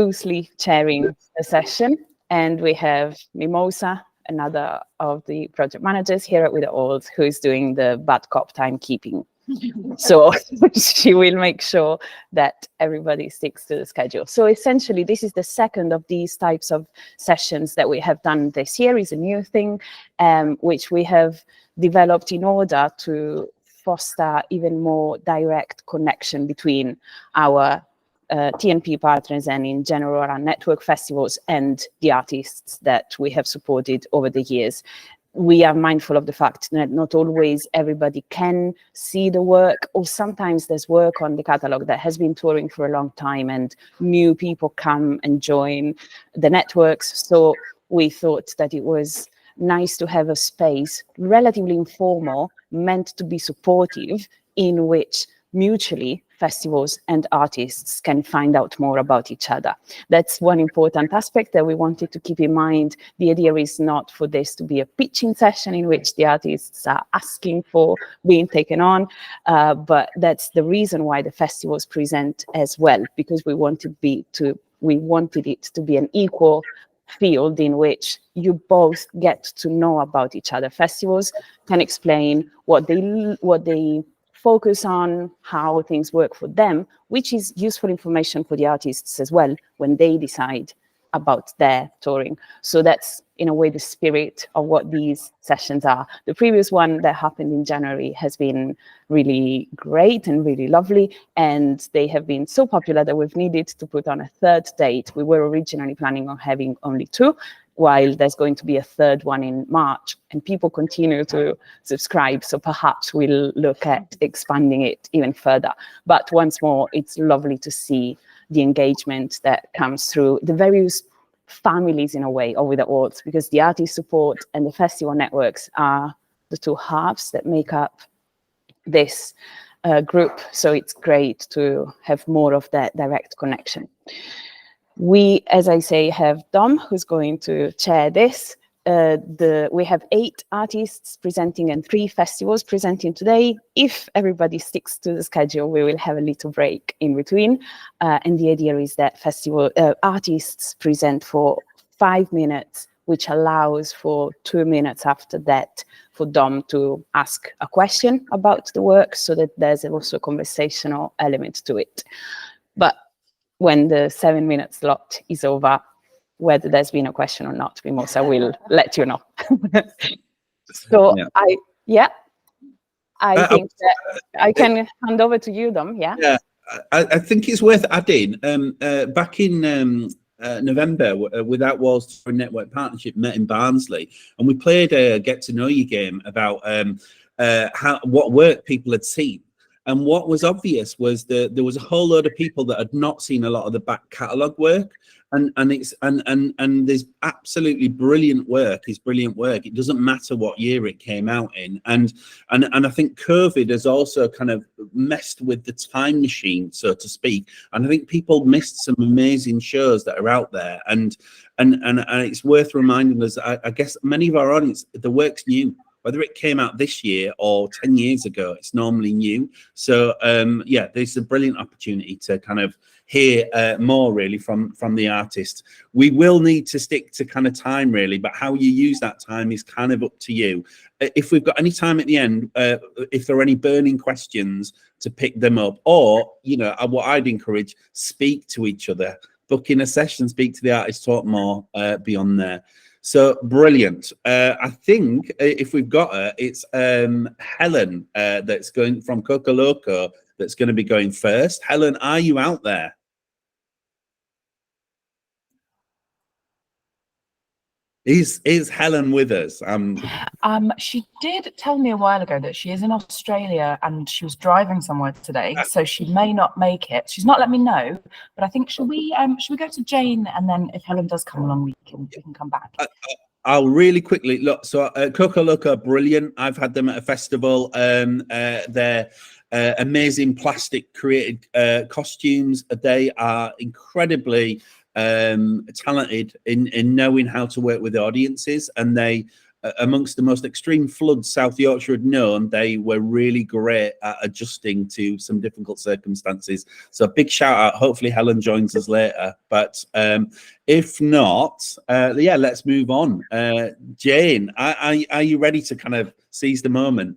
loosely chairing the session, and we have Mimosa, another of the project managers here at With the Olds, who is doing the bad cop timekeeping. So she will make sure that everybody sticks to the schedule. So essentially, this is the second of these types of sessions that we have done this year. Is a new thing, which we have developed in order to foster even more direct connection between our TNP partners and in general our network festivals and the artists that we have supported over the years. We are mindful of the fact that not always everybody can see the work, or sometimes there's work on the catalogue that has been touring for a long time and new people come and join the networks. So we thought that it was nice to have a space, relatively informal, meant to be supportive, in which mutually festivals and artists can find out more about each other. That's one important aspect that we wanted to keep in mind. The idea is not for this to be a pitching session in which the artists are asking for being taken on, but that's the reason why the festivals present as well, because we wanted it to be an equal field in which you both get to know about each other. Festivals can explain what they focus on, how things work for them, which is useful information for the artists as well when they decide about their touring. So that's in a way the spirit of what these sessions are. The previous one that happened in January has been really great and really lovely, and they have been so popular that we've needed to put on a third date. We were originally planning on having only two, while there's going to be a third one in March, and people continue to subscribe. So perhaps we'll look at expanding it even further. But once more, it's lovely to see the engagement that comes through the various families in a way over the Olds, because the artist support and the festival networks are the two halves that make up this group. So it's great to have more of that direct connection. We, as I say, have Dom, who's going to chair this. We have 8 artists presenting and 3 festivals presenting today. If everybody sticks to the schedule, we will have a little break in between. And the idea is that festival artists present for 5 minutes, which allows for 2 minutes after that for Dom to ask a question about the work, so that there's also a conversational element to it. But when the 7-minute slot is over, whether there's been a question or not, Mimosa will let you know. So yeah. I think that I can hand over to you, Dom. Yeah. I think it's worth adding. Back in November, Without Walls Network Partnership met in Barnsley, and we played a get to know you game about what work people had seen. And what was obvious was that there was a whole load of people that had not seen a lot of the back catalogue work, and there's absolutely brilliant work. Is brilliant work. It doesn't matter what year it came out in, and I think COVID has also kind of messed with the time machine, so to speak. And I think people missed some amazing shows that are out there, and it's worth reminding us. I guess many of our audience, the work's new. Whether it came out this year or 10 years ago, it's normally new. So yeah, there's a brilliant opportunity to kind of hear more really from the artist. We will need to stick to kind of time really, but how you use that time is kind of up to you. If we've got any time at the end, if there are any burning questions, to pick them up, or, you know, what I'd encourage, speak to each other, book in a session, speak to the artist, talk more beyond there. So brilliant. I think if we've got her, it's Helen that's going from Cocoloco that's going to be going first. Helen, are you out there? Is Helen with us? She did tell me a while ago that she is in Australia and she was driving somewhere today, so she may not make it. She's not let me know, but I think should we go to Jayne, and then if Helen does come along, we can come back. I'll really quickly look. So Cocoloco, brilliant. I've had them at a festival. They're amazing plastic created costumes. They are incredibly talented in knowing how to work with audiences, and they amongst the most extreme floods South Yorkshire had known, they were really great at adjusting to some difficult circumstances. So big shout out. Hopefully Helen joins us later. But if not, yeah, let's move on. Jayne, are you ready to kind of seize the moment?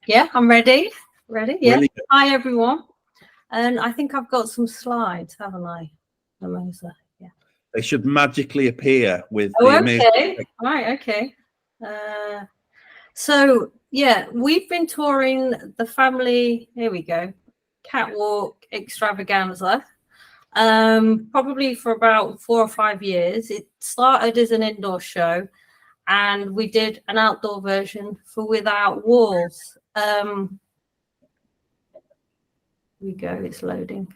Yeah, I'm ready. Ready? Yeah. Really? Hi, everyone. And I think I've got some slides, haven't I? Yeah. They should magically appear with Oh, the amazing. okay. Right. Okay. So yeah, we've been touring the family. Here we go. Catwalk Extravaganza. Probably for about 4 or 5 years. It started as an indoor show, and we did an outdoor version for Without Walls. Here we go, it's loading.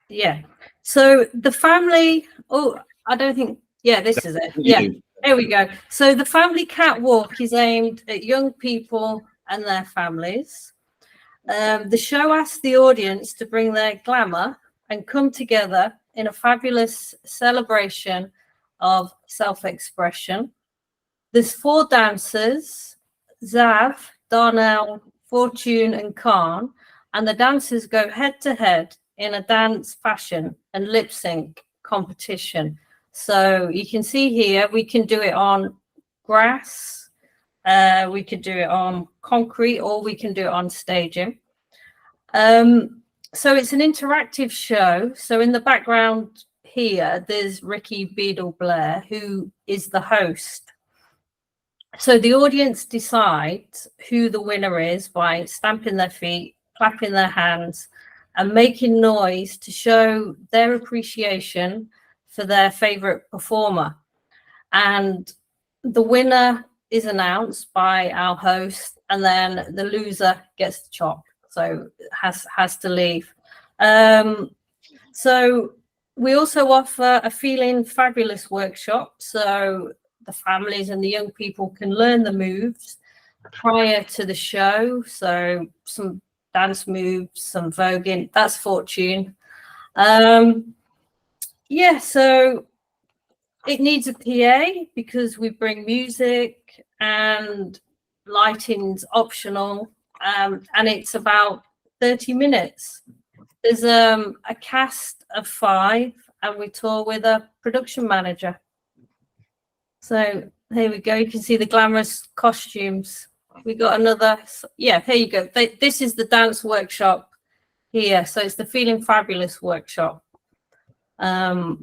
Yeah, so the family, oh, I don't think, yeah, this is it. Yeah, there we go. So the family catwalk is aimed at young people and their families. The show asks the audience to bring their glamour and come together in a fabulous celebration of self-expression. There's 4 dancers, Zav, Darnell, Fortune and Khan, and the dancers go head to head in a dance fashion and lip sync competition. So you can see here, we can do it on grass, we could do it on concrete, or we can do it on staging. So it's an interactive show. So in the background here, there's Ricky Beadle Blair, who is the host. So the audience decides who the winner is by stamping their feet, clapping their hands, and making noise to show their appreciation for their favorite performer. And the winner is announced by our host, and then the loser gets the chop, so has to leave. So we also offer a Feeling Fabulous workshop, so the families and the young people can learn the moves prior to the show. So some dance moves, some voguing. That's Fortune. Yeah, so it needs a PA because we bring music, and lighting's optional, and it's about 30 minutes. There's a cast of 5, and we tour with a production manager. So here we go. You can see the glamorous costumes. We got another. Yeah, here you go. This is the dance workshop here. So it's the Feeling Fabulous workshop. So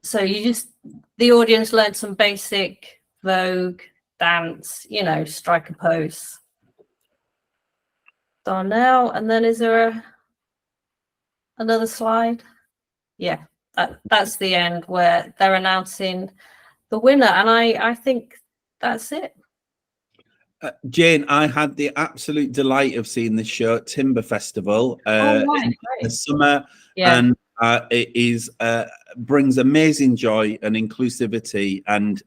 the audience learned some basic Vogue dance, strike a pose. Darnell, and then is there another slide? Yeah, that's the end where they're announcing the winner, and I think that's it. Jayne, I had the absolute delight of seeing this show at Timber Festival in the summer, and it is brings amazing joy and inclusivity, and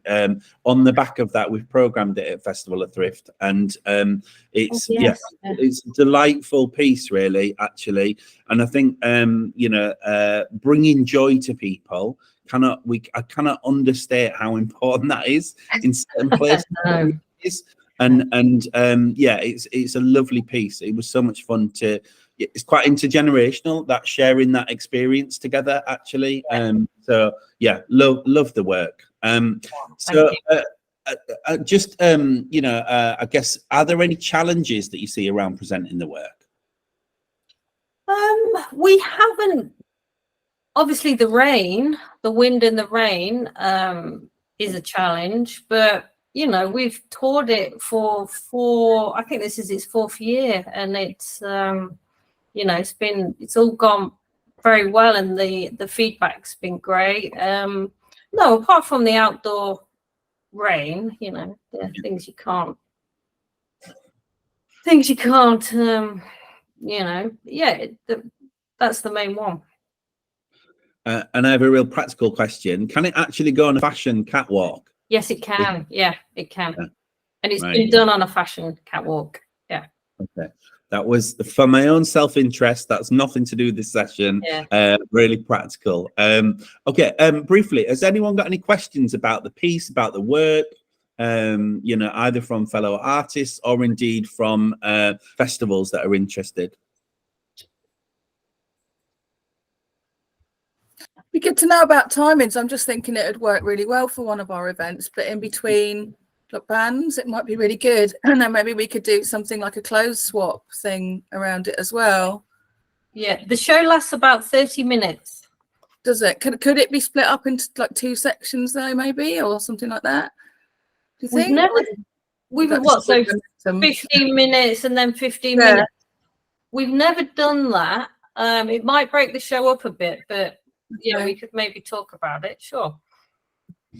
on the back of that, we've programmed it at Festival of Thrift, and it's it's a delightful piece, really, actually, and I think bringing joy to people. I cannot understate how important that is in certain places. And yeah, it's a lovely piece. It was so much fun it's quite intergenerational, that sharing that experience together, actually. So yeah, love the work. I guess, are there any challenges that you see around presenting the work? We haven't. Obviously, the wind and the rain is a challenge, but we've toured it for 4. I think this is its 4th year, and it's it's all gone very well, and the feedback's been great. No, apart from the outdoor rain, things you can't. That's the main one. And I have a real practical question. Can it actually go on a fashion catwalk? Yes, it can. Yeah, it can. And it's been done on a fashion catwalk. Yeah. Okay. That was for my own self-interest. That's nothing to do with this session. Yeah. Really practical. Okay. Briefly, has anyone got any questions about the piece, about the work? You know, either from fellow artists or indeed from festivals that are interested. Be good to know about timings. I'm just thinking it would work really well for one of our events, but in between bands, it might be really good. And then maybe we could do something like a clothes swap thing around it as well. Yeah, the show lasts about 30 minutes. Does it? Could it be split up into like 2 sections though, maybe, or something like that? Do you think? So 15 minutes and then 15 minutes. We've never done that. It might break the show up a bit, but yeah, we could maybe talk about it. Sure.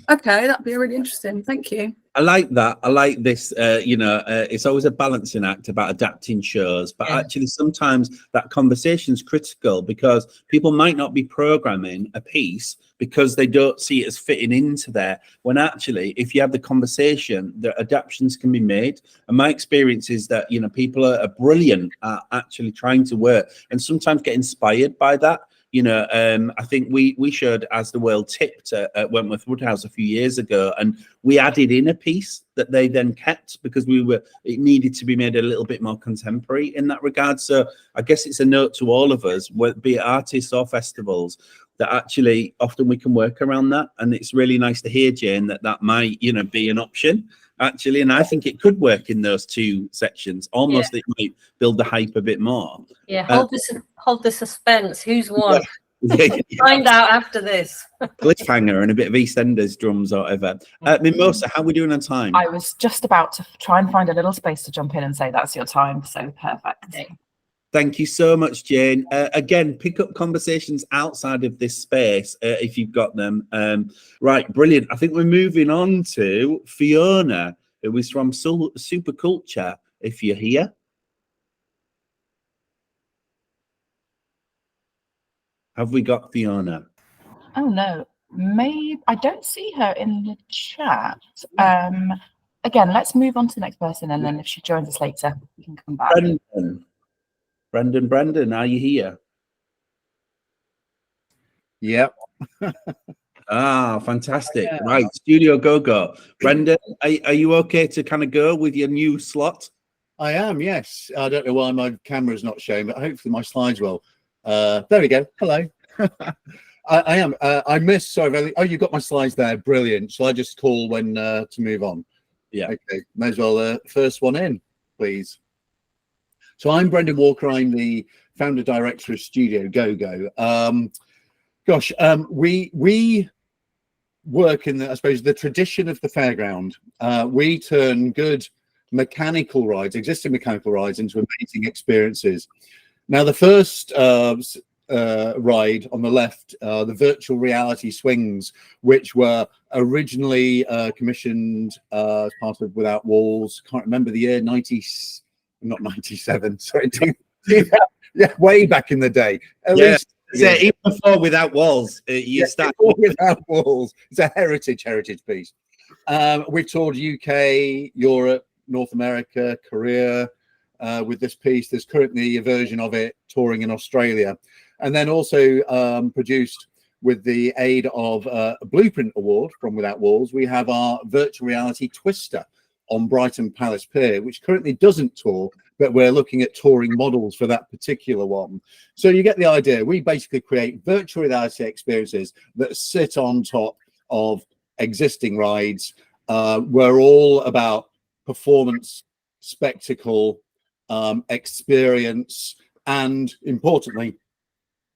Okay, that'd be really interesting. Thank you. I like that. I like this. You know, it's always a balancing act about adapting shows, but actually sometimes that conversation's critical because people might not be programming a piece because they don't see it as fitting into there. When actually, if you have the conversation, the adaptations can be made. And my experience is that, you know, people are brilliant at actually trying to work and sometimes get inspired by that. You know, I think we showed As the World Tipped at Wentworth Woodhouse a few years ago, and we added in a piece that they then kept because it needed to be made a little bit more contemporary in that regard. So I guess it's a note to all of us, be it artists or festivals, that actually often we can work around that. And it's really nice to hear, Jayne, that might, you know, be an option. Actually, and I think it could work in those 2 sections. Almost, it might build the hype a bit more. Yeah, hold the suspense. Who's won? Find out after this. Cliffhanger and a bit of EastEnders drums or whatever. Mimosa, how are we doing on time? I was just about to try and find a little space to jump in and say that's your time. So perfect. Thank you so much, Jayne. Again, pick up conversations outside of this space if you've got them. Right, brilliant. I think we're moving on to Fiona, who is from Super Culture, if you're here. Have we got Fiona? Oh, no. Maybe I don't see her in the chat. Again, let's move on to the next person, and then if she joins us later, we can come back. Brendan, are you here? Yep. Fantastic. Yeah. Right, Studio Go. Brendan, are you okay to kind of go with your new slot? I am, yes. I don't know why my camera's not showing, but hopefully my slides will. There we go. Hello. I am. I missed, sorry. Oh, you got my slides there. Brilliant. Shall I just call when to move on? Yeah. Okay. May as well first one in, please. So I'm Brendan Walker. I'm the founder director of Studio Go. We work in the, I suppose, the tradition of the fairground. We turn good mechanical rides, existing mechanical rides, into amazing experiences. Now, the first ride on the left, the virtual reality swings, which were originally commissioned as part of Without Walls. Can't remember the year, not 97, sorry. Yeah, way back in the day. At least, even before Without Walls, you start Without Walls. It's a heritage piece. We've toured UK, Europe, North America, Korea with this piece. There's currently a version of it touring in Australia, and then also produced with the aid of a Blueprint Award from Without Walls. We have our virtual reality Twister on Brighton Palace Pier, which currently doesn't tour, but we're looking at touring models for that particular one. So you get the idea. We basically create virtual reality experiences that sit on top of existing rides. We're all about performance, spectacle, experience, and importantly,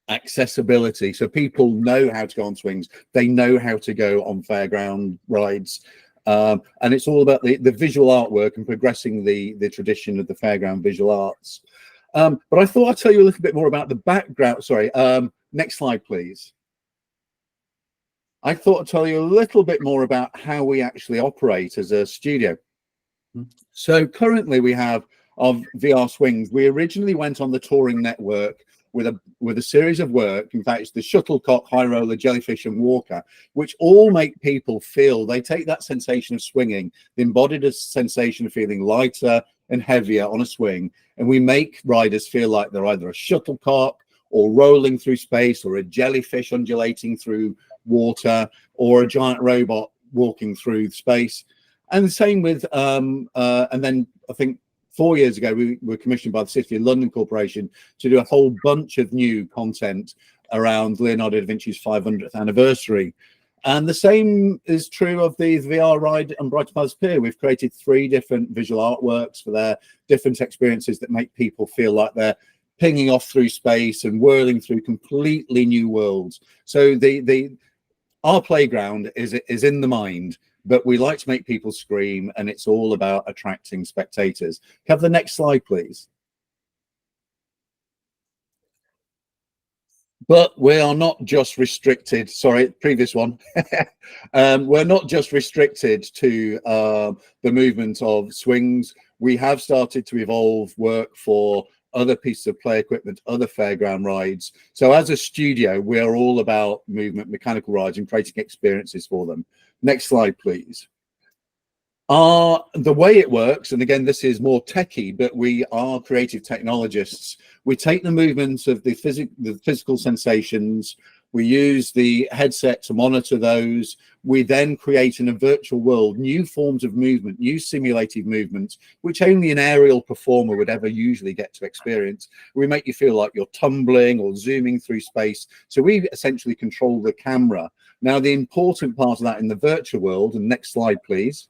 accessibility. So people know how to go on swings. They know how to go on fairground rides. And it's all about the visual artwork and progressing the tradition of the fairground visual arts. But I thought I'd tell you a little bit more about the background. Sorry, next slide, please. I thought I'd tell you a little bit more about how we actually operate as a studio. So currently we have of VR swings. We originally went on the touring network with a series of work. In fact, it's the Shuttlecock, High Roller, Jellyfish and Walker, which all make people feel, they take that sensation of swinging, the embodied sensation of feeling lighter, and heavier on a swing, and we make riders feel like they're either a shuttlecock or rolling through space, or a jellyfish undulating through water, or a giant robot walking through space. And the same with and then I think 4 years ago we were commissioned by the City of London Corporation to do a whole bunch of new content around Leonardo da Vinci's 500th anniversary. And the same is true of the VR ride on Brighton Palace Pier. We've created 3 different visual artworks for their different experiences that make people feel like they're pinging off through space and whirling through completely new worlds. So our playground is in the mind, but we like to make people scream, and it's all about attracting spectators. Have the next slide, please. But we are not just restricted, sorry, previous one. We're not just restricted to the movement of swings. We have started to evolve work for other pieces of play equipment, other fairground rides. So as a studio, we're all about movement, mechanical rides, and creating experiences for them. Next slide, please. The way it works, and again, this is more techie, but we are creative technologists. We take the movements of the physical sensations, we use the headset to monitor those. We then create in a virtual world new forms of movement, new simulated movements, which only an aerial performer would ever usually get to experience. We make you feel like you're tumbling or zooming through space. So we essentially control the camera. Now, the important part of that in the virtual world, and next slide, please,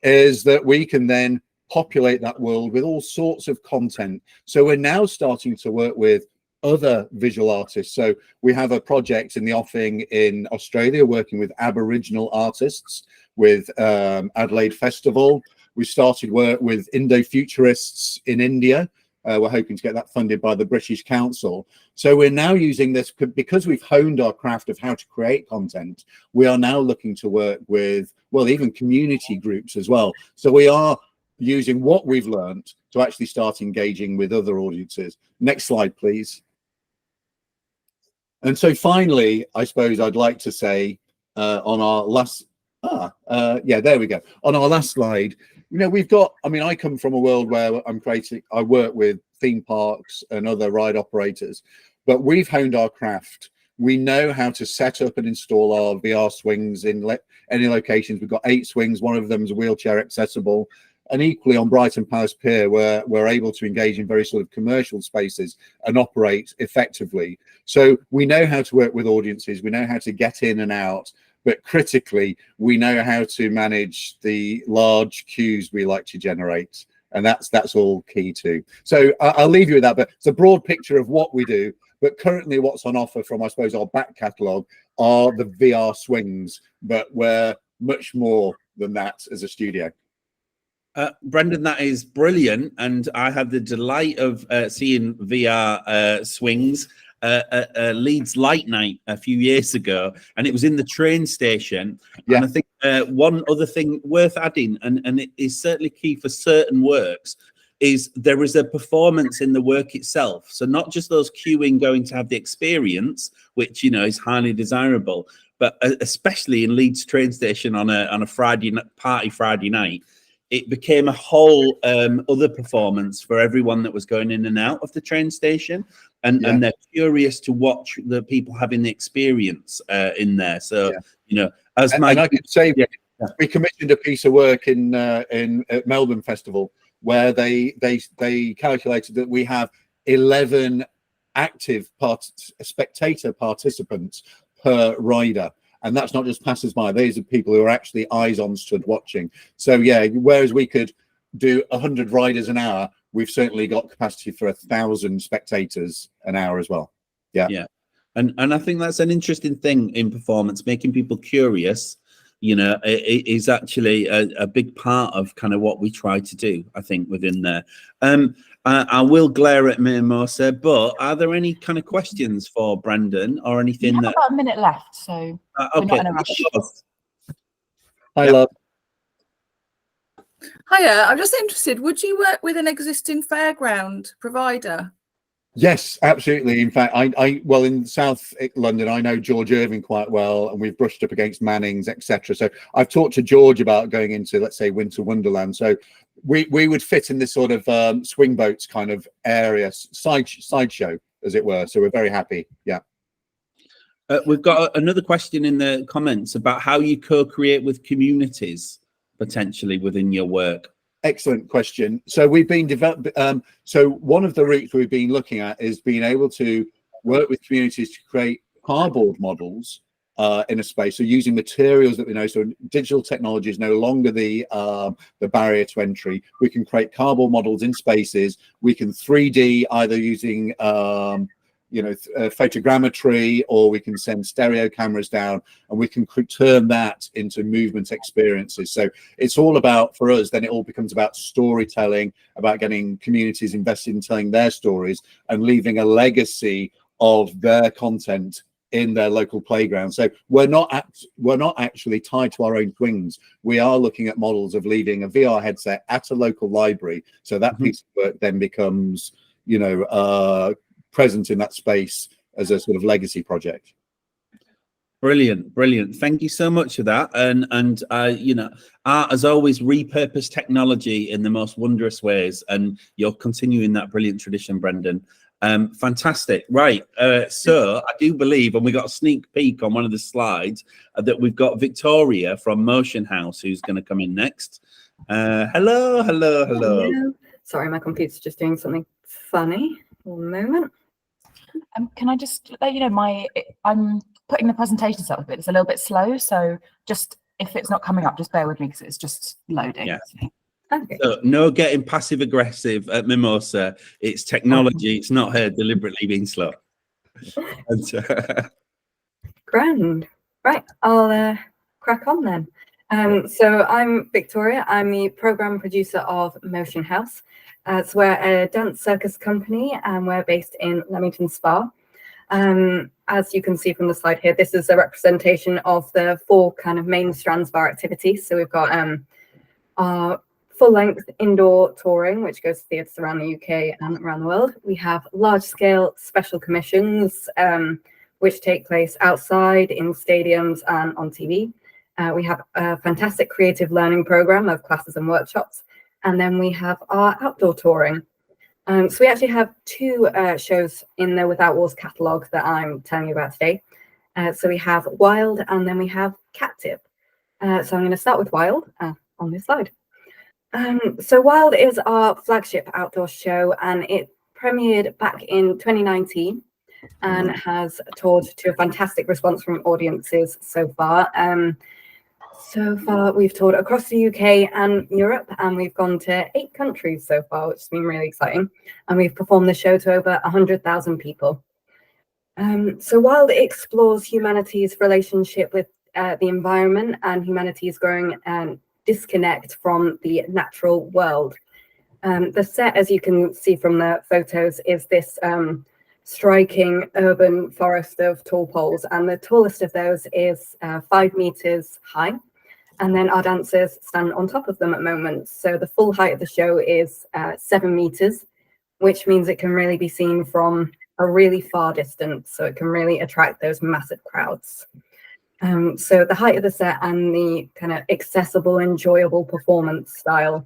is that we can then populate that world with all sorts of content. So we're now starting to work with other visual artists. So we have a project in the offing in Australia working with Aboriginal artists with Adelaide Festival. We started work with Indo-futurists in India. We're hoping to get that funded by the British Council. So we're now using this because we've honed our craft of how to create content. We are now looking to work with, well, even community groups as well. So we are using what we've learned to actually start engaging with other audiences. Next slide, please. And so finally, I suppose I'd like to say on our last, yeah, there we go. On our last slide, you know, we've got, I mean, I come from a world where I work with theme parks and other ride operators, but we've honed our craft. We know how to set up and install our VR swings in any locations. We've got 8 swings, one of them is wheelchair accessible. And equally on Brighton Palace Pier, where we're able to engage in very sort of commercial spaces and operate effectively. So we know how to work with audiences. We know how to get in and out. But critically, we know how to manage the large queues we like to generate. And that's all key too. So I'll leave you with that. But it's a broad picture of what we do. But currently what's on offer from, I suppose, our back catalogue are the VR swings. But we're much more than that as a studio. Brendan, that is brilliant. And I had the delight of seeing VR swings at Leeds Light Night a few years ago, and it was in the train station. Yeah. And I think one other thing worth adding, and it is certainly key for certain works, is there is a performance in the work itself. So not just those queuing going to have the experience, which, you know, is highly desirable, but especially in Leeds train station on a Friday night, it became a whole other performance for everyone that was going in and out of the train station. And they're curious to watch the people having the experience in there. So, you know, as and I could say, we commissioned a piece of work in at Melbourne Festival where they calculated that we have 11 active spectator participants per rider. And that's not just passers-by. These are people who are actually eyes on stood watching. So, yeah, whereas we could do 100 riders an hour, we've certainly got capacity for 1,000 spectators an hour as well. Yeah. And I think that's an interesting thing in performance, making people curious, you know, it is actually a big part of kind of what we try to do, I think, within there. I will glare at Mimosa, but are there any kind of questions for Brendan or anything? We have about a minute left, so we're not in a rush. Hi, love. Hiya, I'm just interested, would you work with an existing fairground provider? Yes, absolutely. In fact, well, in South London, I know George Irving quite well, and we've brushed up against Manning's, etc. So I've talked to George about going into, let's say, Winter Wonderland. So we would fit in this sort of swing boats kind of area, sideshow, as it were. So we're very happy. Yeah. We've got another question in the comments about how you co-create with communities potentially within your work. Excellent question. So we've been so one of the routes we've been looking at is being able to work with communities to create cardboard models in a space. So using materials that we know. So digital technology is no longer the barrier to entry. We can create cardboard models in spaces. We can 3D either using photogrammetry, or we can send stereo cameras down, and we can turn that into movement experiences. So it's all about, for us, then it all becomes about storytelling, about getting communities invested in telling their stories and leaving a legacy of their content in their local playground. So we're not actually tied to our own swings. We are looking at models of leaving a VR headset at a local library, so that piece of work then becomes present in that space as a sort of legacy project. Brilliant. Thank you so much for that. And art has always repurposed technology in the most wondrous ways, and you're continuing that brilliant tradition, Brendan. Fantastic. Right. So I do believe, and we got a sneak peek on one of the slides, that we've got Victoria from Motionhouse who's going to come in next. Hello. Sorry, my computer's just doing something funny. One moment. Can I just let you know, I'm putting the presentation up a bit. It's a little bit slow, so just if it's not coming up, just bear with me because it's just loading. Yeah. Okay. So no getting passive aggressive at Mimosa. It's technology. It's not her deliberately being slow. Grand. Right, I'll crack on then. So I'm Victoria. I'm the program producer of Motionhouse. So we're a dance circus company, and we're based in Leamington Spa. As you can see from the slide here, this is a representation of the 4 kind of main strands of our activities. So we've got our full-length indoor touring, which goes to theatres around the UK and around the world. We have large-scale special commissions, which take place outside, in stadiums, and on TV. We have a fantastic creative learning program of classes and workshops. And then we have our outdoor touring. So we actually have 2 shows in the Without Walls catalogue that I'm telling you about today. So we have Wild, and then we have Captive. So I'm going to start with Wild on this slide. So Wild is our flagship outdoor show, and it premiered back in 2019 and has toured to a fantastic response from audiences so far. So far, we've toured across the UK and Europe, and we've gone to 8 countries so far, which has been really exciting. And we've performed the show to over 100,000 people. So Wild explores humanity's relationship with the environment and humanity's growing disconnect from the natural world. The set, as you can see from the photos, is this striking urban forest of tall poles, and the tallest of those is 5 meters high. And then our dancers stand on top of them at moments. So the full height of the show is 7 meters, which means it can really be seen from a really far distance. So it can really attract those massive crowds. So the height of the set and the kind of accessible, enjoyable performance style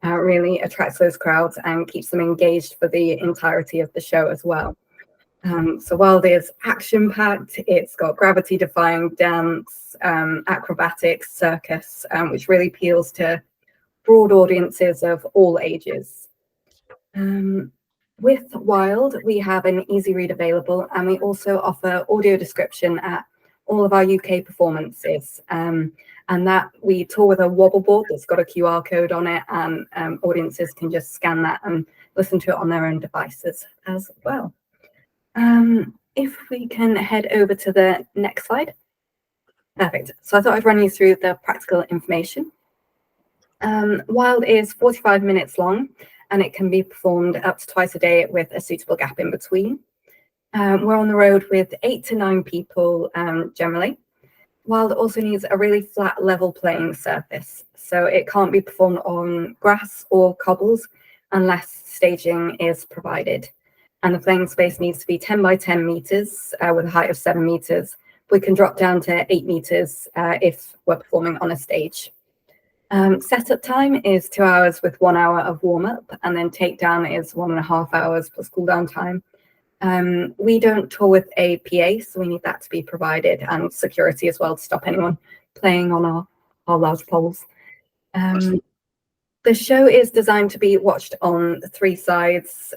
really attracts those crowds and keeps them engaged for the entirety of the show as well. So Wild is action-packed, it's got gravity-defying dance, acrobatics, circus, which really appeals to broad audiences of all ages. With Wild, we have an easy read available, and we also offer audio description at all of our UK performances. And that we tour with a wobble board that's got a QR code on it, and audiences can just scan that and listen to it on their own devices as well. If we can head over to the next slide. Perfect. So I thought I'd run you through the practical information. Wild is 45 minutes long, and it can be performed up to twice a day with a suitable gap in between. We're on the road with 8 to 9 people generally. Wild also needs a really flat, level playing surface, so it can't be performed on grass or cobbles unless staging is provided. And the playing space needs to be 10 by 10 meters with a height of 7 meters. We can drop down to 8 meters if we're performing on a stage. Setup time is 2 hours with 1 hour of warm up, and then takedown is 1.5 hours plus cool down time. We don't tour with a PA, so we need that to be provided, and security as well to stop anyone playing on our large poles. The show is designed to be watched on 3 sides,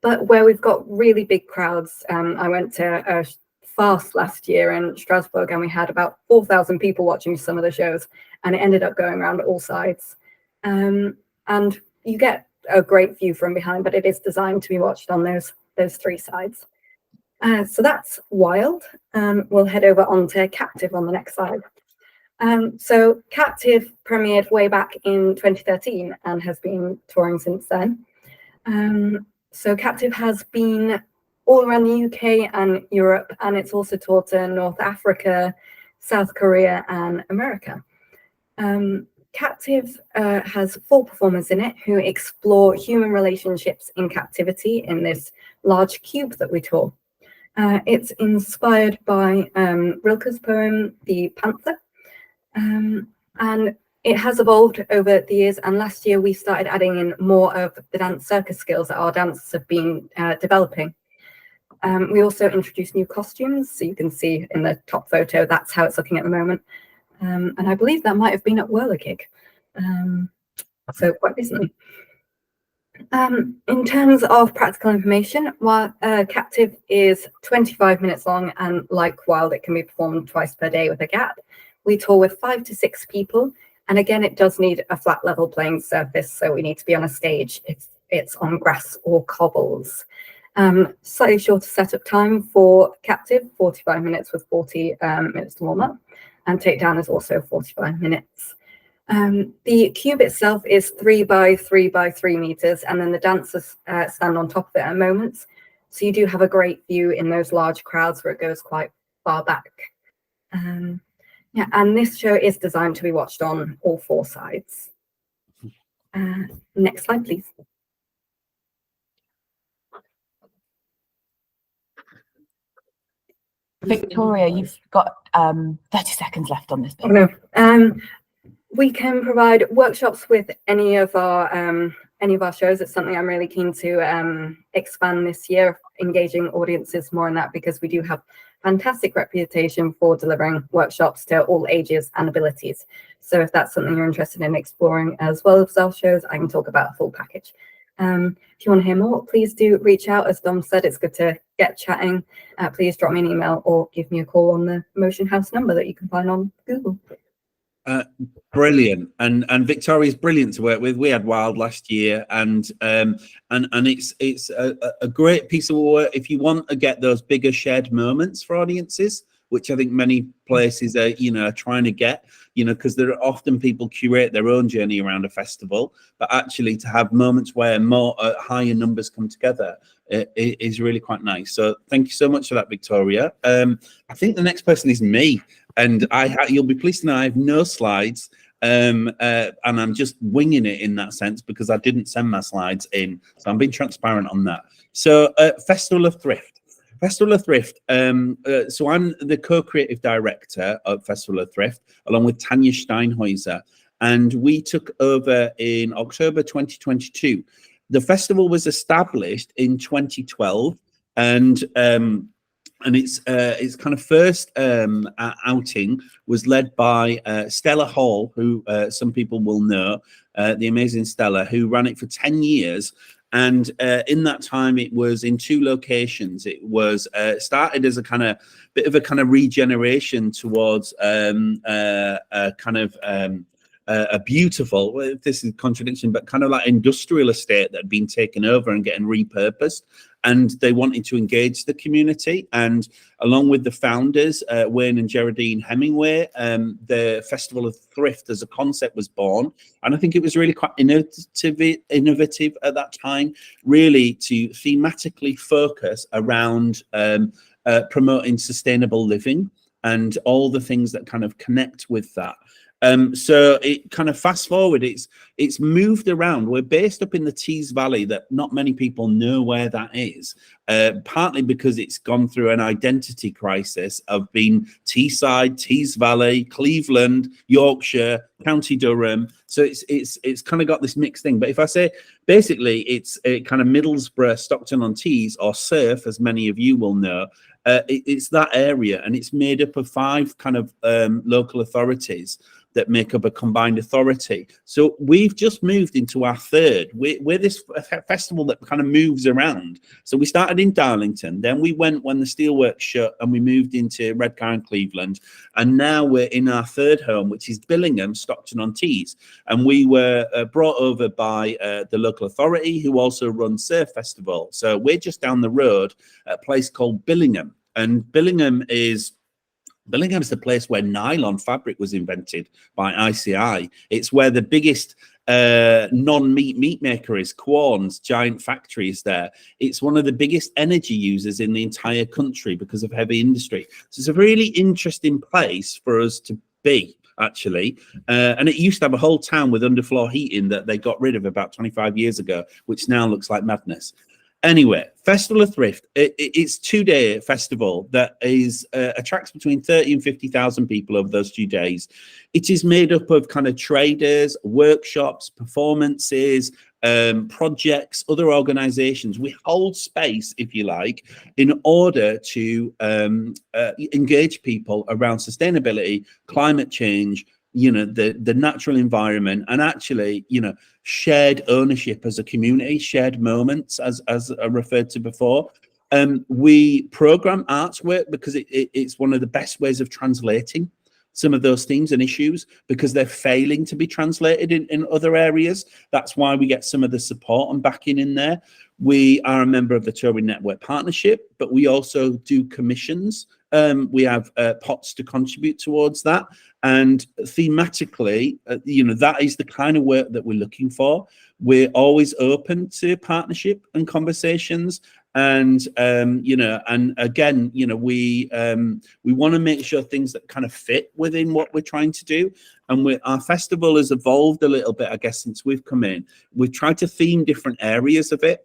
but where we've got really big crowds. I went to a fast last year in Strasbourg, and we had about 4,000 people watching some of the shows, and it ended up going around all sides. And you get a great view from behind, but it is designed to be watched on those 3 sides. So that's Wild. We'll head over onto Captive on the next slide. So Captive premiered way back in 2013 and has been touring since then. So Captive has been all around the UK and Europe, and it's also toured to North Africa, South Korea and America. Captive has 4 performers in it who explore human relationships in captivity in this large cube that we tour. It's inspired by Rilke's poem, The Panther, and it has evolved over the years, and last year we started adding in more of the dance circus skills that our dancers have been developing. We also introduced new costumes, so you can see in the top photo, that's how it's looking at the moment. And I believe that might have been at Whirler Gig, so quite recently. In terms of practical information, while Captive is 25 minutes long, and like Wild, it can be performed twice per day with a gap. We tour with 5 to 6 people, and again, it does need a flat level playing surface, so we need to be on a stage if it's on grass or cobbles. Slightly shorter setup time for Captive, 45 minutes with 40 minutes to warm up, and takedown is also 45 minutes. The cube itself is 3 by 3 by 3 meters, and then the dancers stand on top of it at moments. So you do have a great view in those large crowds where it goes quite far back. Yeah, and this show is designed to be watched on all 4 sides. Next slide, please. Victoria, you've got 30 seconds left on this bit. Oh, no. We can provide workshops with any of our shows. It's something I'm really keen to expand this year, engaging audiences more in that, because we do have fantastic reputation for delivering workshops to all ages and abilities. So if that's something you're interested in exploring as well as self shows, I can talk about a full package. If you want to hear more, please do reach out. As Dom said, it's good to get chatting. Please drop me an email or give me a call on the Motionhouse number that you can find on Google. Brilliant, and Victoria's brilliant to work with. We had Wild last year, and it's a great piece of work if you want to get those bigger shared moments for audiences, which I think many places are trying to get, because there are often people curate their own journey around a festival, but actually to have moments where more higher numbers come together is really quite nice. So thank you so much for that, Victoria. I think the next person is me. And you'll be pleased to know I have no slides, and I'm just winging it in that sense because I didn't send my slides in. So I'm being transparent on that. So Festival of Thrift. Festival of Thrift. So I'm the co-creative director of Festival of Thrift, along with Tanya Steinhäuser. And we took over in October 2022. The festival was established in 2012, and its kind of first outing was led by Stella Hall, who some people will know, the amazing Stella, who ran it for 10 years. And in that time, it was in 2 locations. It was started as a kind of bit of a kind of regeneration towards a beautiful, well, this is a contradiction, but kind of like industrial estate that had been taken over and getting repurposed. And they wanted to engage the community. And along with the founders, Wayne and Geraldine Hemingway, the Festival of Thrift as a concept was born. And I think it was really quite innovative at that time, really to thematically focus around promoting sustainable living and all the things that kind of connect with that. So it kind of fast forward, it's moved around. We're based up in the Tees Valley, that not many people know where that is. partly because it's gone through an identity crisis of being Teesside, Tees Valley, Cleveland, Yorkshire, County Durham. So it's kind of got this mixed thing. But if I say basically it's a kind of Middlesbrough, Stockton-on-Tees, or Surf, as many of you will know, it's that area, and it's made up of 5 kind of local authorities that make up a combined authority. So we've just moved into our 3rd. We're this festival that kind of moves around. So we started in Darlington, then we went when the steelworks shut, and we moved into Redcar and Cleveland, and now we're in our 3rd home, which is Billingham, Stockton-on-Tees. And we were brought over by the local authority, who also runs Surf Festival. So we're just down the road at a place called Billingham, and Billingham is the place where nylon fabric was invented by ICI. It's where the biggest non-meat maker is. Quorn's giant factory is there. It's one of the biggest energy users in the entire country because of heavy industry. So it's a really interesting place for us to be, actually. And it used to have a whole town with underfloor heating that they got rid of about 25 years ago, which now looks like madness. Anyway, Festival of Thrift, it's 2-day festival that is attracts between 30 and 50,000 people over those 2 days. It is made up of kind of traders, workshops, performances, projects, other organizations. We hold space, if you like, in order to engage people around sustainability, climate change, the natural environment, and actually, shared ownership as a community, shared moments, as I referred to before. We program arts work because it's one of the best ways of translating some of those themes and issues, because they're failing to be translated in other areas. That's why we get some of the support and backing in there. We are a member of the Touring Network Partnership, but we also do commissions. We have pots to contribute towards that. And thematically, that is the kind of work that we're looking for. We're always open to partnership and conversations. And, and again, we want to make sure things that kind of fit within what we're trying to do. And our festival has evolved a little bit, I guess, since we've come in. We've tried to theme different areas of it.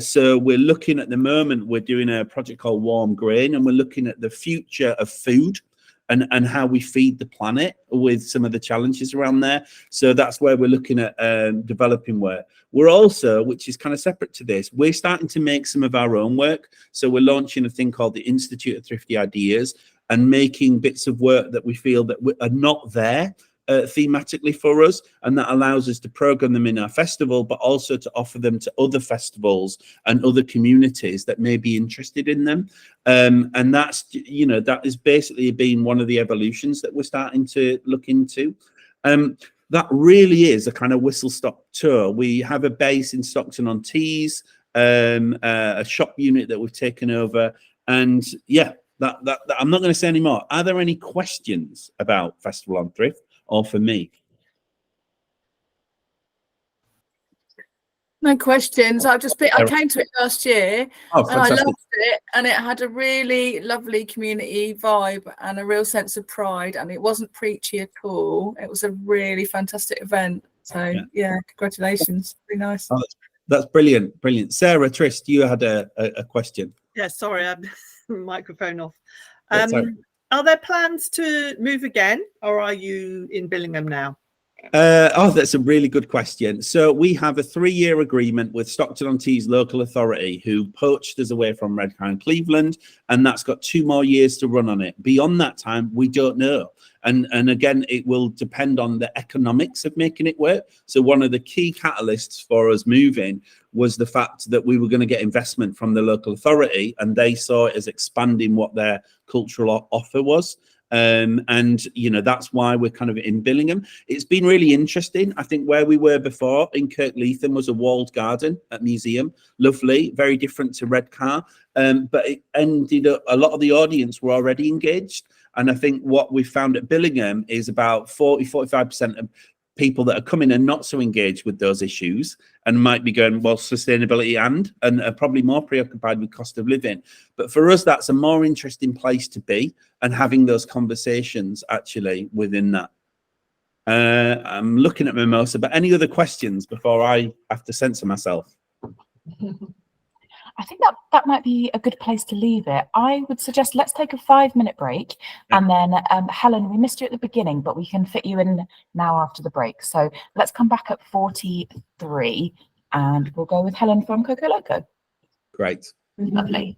So we're looking at the moment, we're doing a project called Warm Grain, and we're looking at the future of food and how we feed the planet with some of the challenges around there. So that's where we're looking at developing work. We're also, which is kind of separate to this, we're starting to make some of our own work. So we're launching a thing called the Institute of Thrifty Ideas, and making bits of work that we feel that are not there thematically for us, and that allows us to program them in our festival, but also to offer them to other festivals and other communities that may be interested in them. And that's, that has basically been one of the evolutions that we're starting to look into. That really is a kind of whistle-stop tour. We have a base in Stockton-on-Tees, a shop unit that we've taken over, and yeah, that I'm not going to say any more. Are there any questions about Festival on Thrift? Or for me? No questions. I came to it last year, and I loved it, and it had a really lovely community vibe and a real sense of pride, and it wasn't preachy at all. It was a really fantastic event. So yeah, congratulations. Really nice. Oh, that's brilliant. Sarah, Trist, you had a question. Yeah, sorry, I'm microphone off. Are there plans to move again, or are you in Billingham now? That's a really good question. So we have a 3-year agreement with Stockton-on-Tees local authority, who poached us away from Redcar and Cleveland, and that's got 2 more years to run on it. Beyond that time, we don't know. And again, it will depend on the economics of making it work. So one of the key catalysts for us moving was the fact that we were going to get investment from the local authority, and they saw it as expanding what their cultural offer was. That's why we're kind of in Billingham. It's been really interesting. I think where we were before in Kirkleatham was a walled garden at museum. Lovely, very different to Redcar. But it ended up, a lot of the audience were already engaged. And I think what we found at Billingham is about 45% of people that are coming and not so engaged with those issues, and might be going, well, sustainability and are probably more preoccupied with cost of living. But for us, that's a more interesting place to be, and having those conversations actually within that. I'm looking at Mimosa, but any other questions before I have to censor myself? I think that might be a good place to leave it. I would suggest let's take a 5-minute break, and then Helen, we missed you at the beginning, but we can fit you in now after the break. So let's come back at 43, and we'll go with Helen from Cocoloco. Great. Lovely.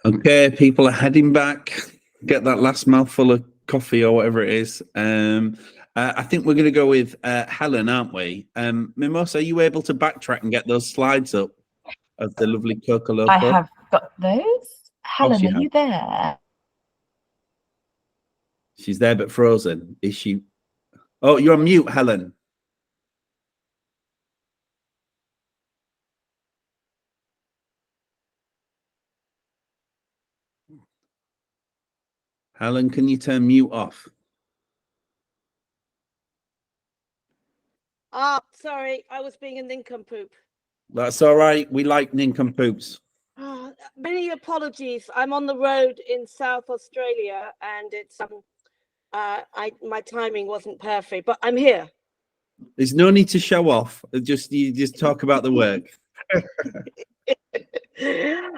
Okay, people are heading back. Get that last mouthful of coffee or whatever it is. I think we're going to go with Helen, aren't we? Mimosa, are you able to backtrack and get those slides up of the lovely Cocoloco? I have got those. Helen, you are have. you there? She's there but frozen. Is she? Oh, you're on mute, Helen. Helen, can you turn mute off? Ah, sorry, I was being a nincompoop. That's all right. We like nincompoops. Oh, many apologies. I'm on the road in South Australia, and it's my timing wasn't perfect, but I'm here. There's no need to show off. You just talk about the work.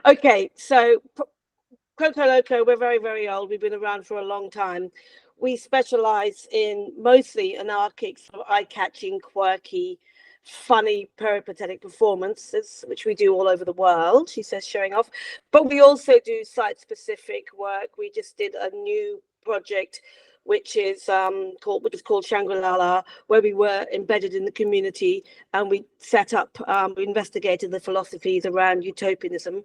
Okay, so Cocoloco, we're very, very old. We've been around for a long time. We specialize in mostly anarchic, sort of eye-catching, quirky, funny, peripatetic performances, which we do all over the world, she says, showing off. But we also do site-specific work. We just did a new project which is called Shangri-La, where we were embedded in the community, and we set up, we investigated the philosophies around utopianism.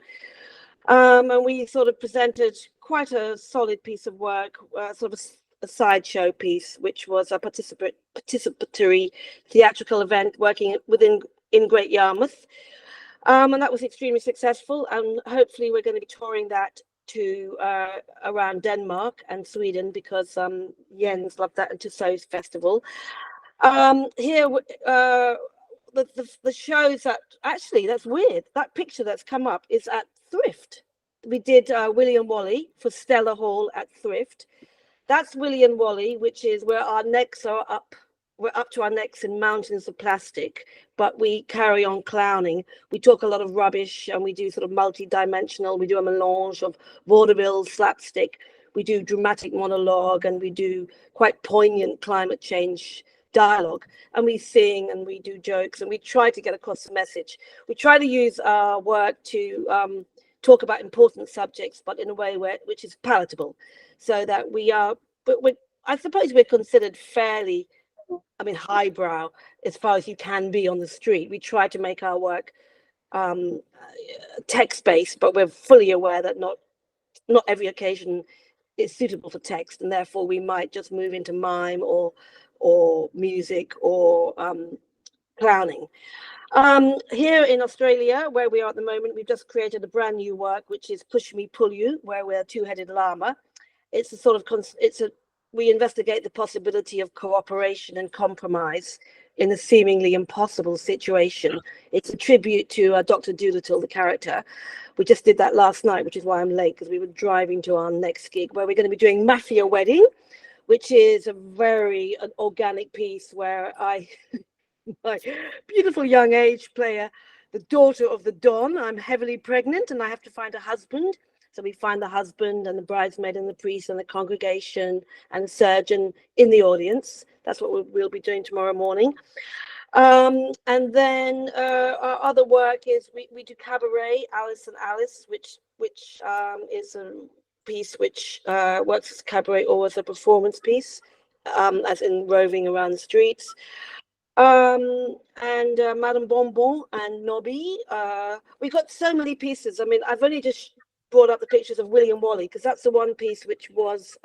And we sort of presented quite a solid piece of work, sort of a sideshow piece, which was a participatory theatrical event working in Great Yarmouth. And that was extremely successful. And hopefully we're going to be touring that to around Denmark and Sweden, because Jens loved that, and Tussauds Festival. Here, the shows that, actually, that's weird. That picture that's come up is at Thrift. We did Willy and Wally for Stella Hall at Thrift. That's Willy and Wally, which is where our necks are up. We're up to our necks in mountains of plastic, but we carry on clowning. We talk a lot of rubbish, and we do sort of multi-dimensional. We do a melange of vaudeville, slapstick. We do dramatic monologue, and we do quite poignant climate change dialogue, and we sing and we do jokes, and we try to get across the message. We try to use our work to talk about important subjects, but in a way which is palatable, so that I suppose we're considered fairly, highbrow as far as you can be on the street. We try to make our work text-based, but we're fully aware that not every occasion is suitable for text, and therefore we might just move into mime or music or clowning. Here in Australia, where we are at the moment, we've just created a brand new work, which is Push Me, Pull You, where we're a two-headed llama. It's a sort of, we investigate the possibility of cooperation and compromise in a seemingly impossible situation. It's a tribute to Dr. Dolittle, the character. We just did that last night, which is why I'm late, because we were driving to our next gig, where we're going to be doing Mafia Wedding, which is a very organic piece where my beautiful young age player, the daughter of the Don. I'm heavily pregnant and I have to find a husband. So we find the husband and the bridesmaid and the priest and the congregation and the surgeon in the audience. That's what we'll be doing tomorrow morning. And then our other work is we do cabaret, Alice and Alice, which is a piece which works as cabaret or as a performance piece, as in roving around the streets. And Madame Bonbon and Nobby. We got so many pieces. I've only just brought up the pictures of Willy and Wally, because that's the one piece which was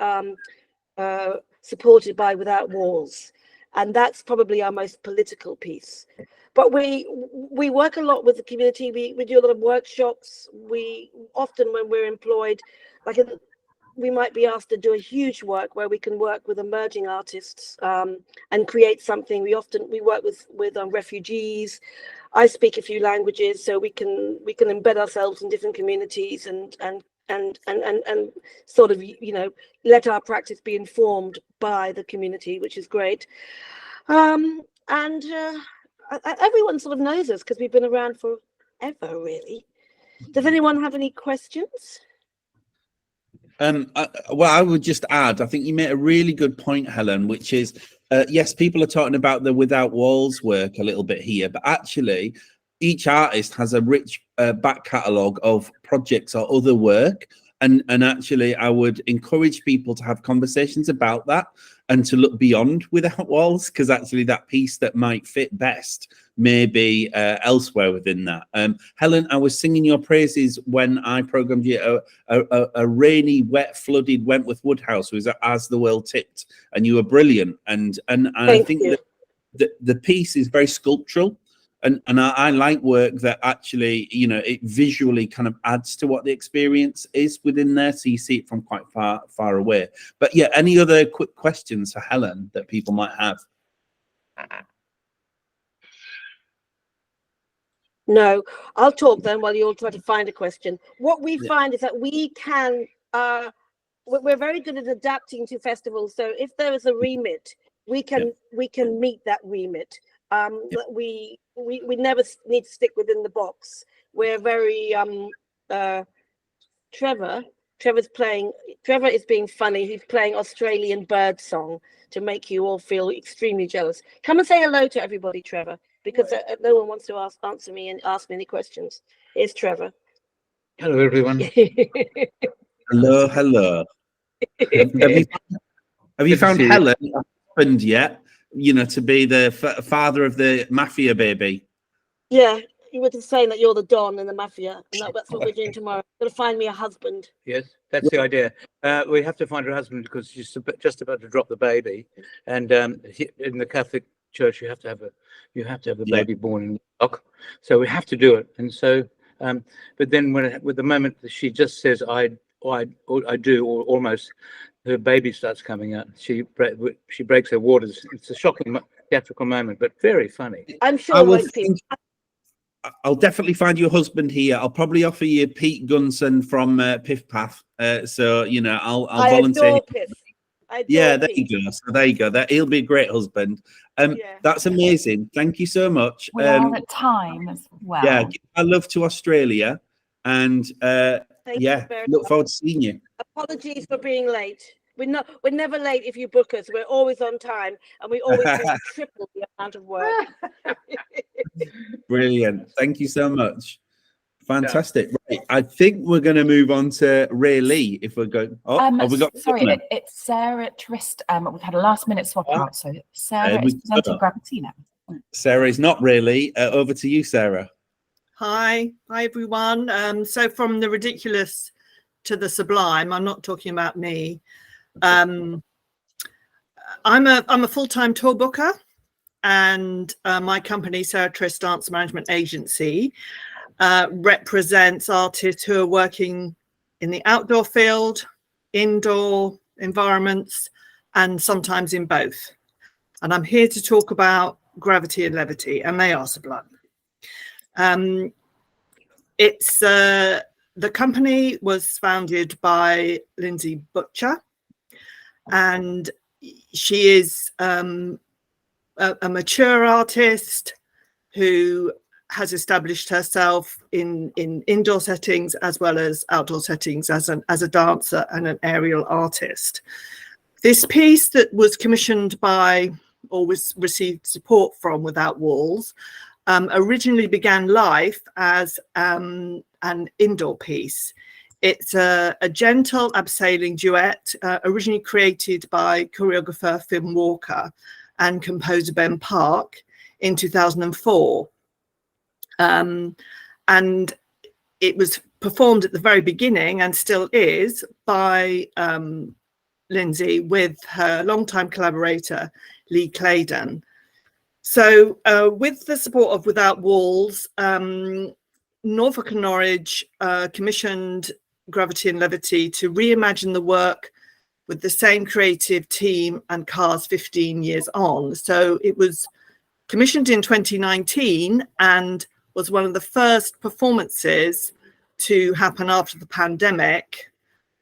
supported by Without Walls, and that's probably our most political piece. But we work a lot with the community. We do a lot of workshops. We often, when we're employed, we might be asked to do a huge work where we can work with emerging artists and create something. We work with refugees. I speak a few languages, so we can embed ourselves in different communities and sort of, let our practice be informed by the community, which is great. And everyone sort of knows us because we've been around forever, really. Does anyone have any questions? Well, I would just add, I think you made a really good point, Helen, which is, yes, people are talking about the Without Walls work a little bit here, but actually, each artist has a rich back catalogue of projects or other work. And actually, I would encourage people to have conversations about that and to look beyond Without Walls, because actually that piece that might fit best may be elsewhere within that. Helen, I was singing your praises when I programmed you a rainy, wet, flooded Wentworth Woodhouse was As the World Tipped, and you were brilliant. And I think that the piece is very sculptural. And I like work that actually, you know, it visually kind of adds to what the experience is within there. So you see it from quite far away. But yeah, any other quick questions for Helen that people might have? No, I'll talk then while you all try to find a question. What we find is that we can, we're very good at adapting to festivals. So if there is a remit, we can meet that remit. We never need to stick within the box. We're very Trevor is being funny. He's playing Australian bird song to make you all feel extremely jealous. Come and say hello to everybody, Trevor, because no one wants to answer me and ask me any questions. Here's Trevor. Hello, everyone. Hello. Have you found Helen a husband yet? You know, to be the father of the mafia baby. Yeah, you were just saying that you're the Don in the mafia, and that's what we're doing tomorrow. Got to find me a husband. Yes, that's the idea. We have to find her husband because she's just about to drop the baby, and in the Catholic Church, you have to have a baby born in the block. So we have to do it, and so. But then with the moment that she just says I do, or almost, her baby starts coming out. She breaks her waters. It's a shocking theatrical moment, but very funny. I'm sure I'll definitely find you a husband here. I'll probably offer you Pete Gunson from Pif-Paf. So you know, I'll volunteer. Yeah, there you go. So there you go. He'll be a great husband. That's amazing. Thank you so much. We are at time as well. Yeah, I love to Australia, and look forward to seeing you. Apologies for being late. We're never late if you book us. We're always on time, and we always do triple the amount of work. Brilliant. Thank you so much. Fantastic. Right. I think we're going to move on to Ray Lee. If we're going, have we got? Sorry, it's Sara Trist. We've had a last minute swap out, so Sara is presenting Gravity now. Sarah is not Ray Lee. Over to you, Sarah. Hi everyone. So from the ridiculous to the sublime, I'm not talking about me. I'm a full-time tour booker, and my company, Sara Trist Dance Management Agency, represents artists who are working in the outdoor field, indoor environments, and sometimes in both. And I'm here to talk about Gravity and Levity, and they are sublime. The company was founded by Lindsay Butcher, and she is a mature artist who has established herself in indoor settings as well as outdoor settings as a dancer and an aerial artist. This piece that was commissioned by, or was received support from, Without Walls, originally began life as an indoor piece. It's a gentle abseiling duet, originally created by choreographer Finn Walker and composer Ben Park in 2004. And it was performed at the very beginning, and still is, by Lindsay with her longtime collaborator, Lee Claydon. So with the support of Without Walls, Norfolk and Norwich commissioned Gravity and Levity to reimagine the work with the same creative team and cast 15 years on. So it was commissioned in 2019 and was one of the first performances to happen after the pandemic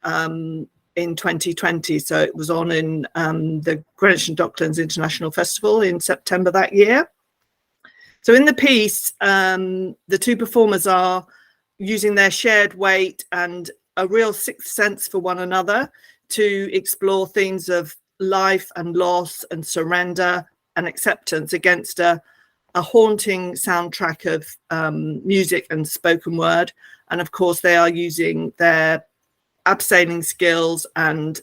in 2020. So it was on in the Greenwich and Docklands International Festival in September that year. So in the piece, the two performers are using their shared weight and a real sixth sense for one another to explore themes of life and loss and surrender and acceptance against a a haunting soundtrack of music and spoken word. And of course, they are using their abseiling skills and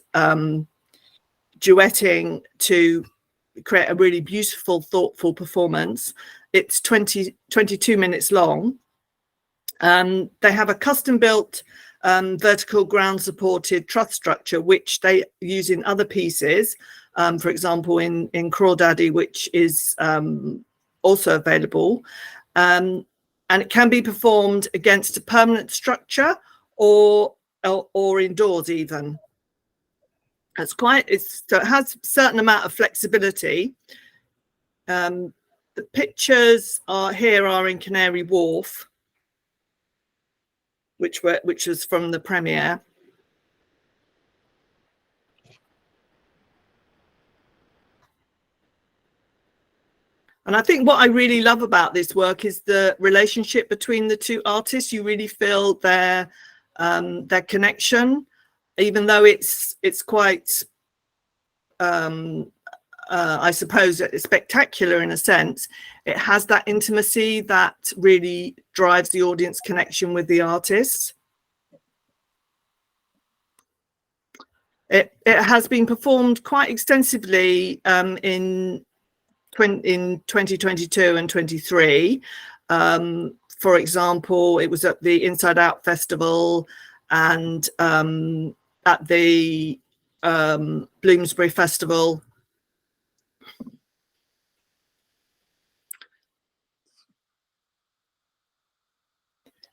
duetting to create a really beautiful, thoughtful performance. It's 22 minutes long. They have a custom built vertical ground supported truss structure, which they use in other pieces. For example, in Crawdaddy, which is also available. And it can be performed against a permanent structure or indoors even. So it has a certain amount of flexibility. The pictures are in Canary Wharf, which was from the premiere. And I think what I really love about this work is the relationship between the two artists. You really feel their connection, even though it's quite, I suppose, spectacular in a sense. It has that intimacy that really drives the audience connection with the artists. It has been performed quite extensively in 2022 and 23. For example, it was at the Inside Out Festival and at the Bloomsbury Festival.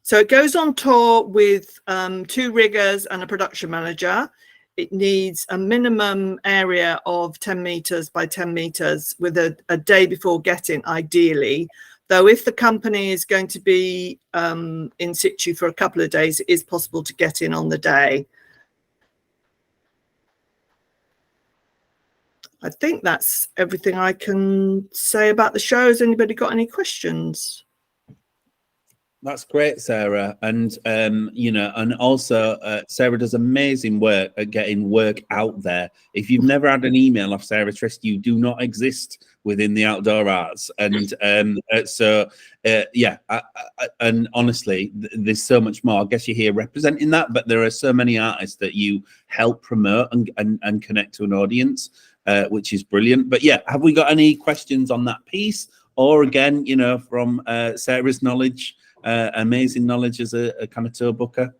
So it goes on tour with 2 riggers and a production manager. It needs a minimum area of 10 meters by 10 meters with a day before get-in, ideally. Though if the company is going to be in situ for a couple of days, it is possible to get in on the day. I think that's everything I can say about the show. Has anybody got any questions? That's great, Sarah. And, and also Sarah does amazing work at getting work out there. If you've never had an email off Sarah Trist, you do not exist within the outdoor arts. And and honestly, there's so much more. I guess you're here representing that, but there are so many artists that you help promote and connect to an audience, which is brilliant. But yeah, have we got any questions on that piece? Or again, from Sarah's knowledge, amazing knowledge as a kind of tour booker?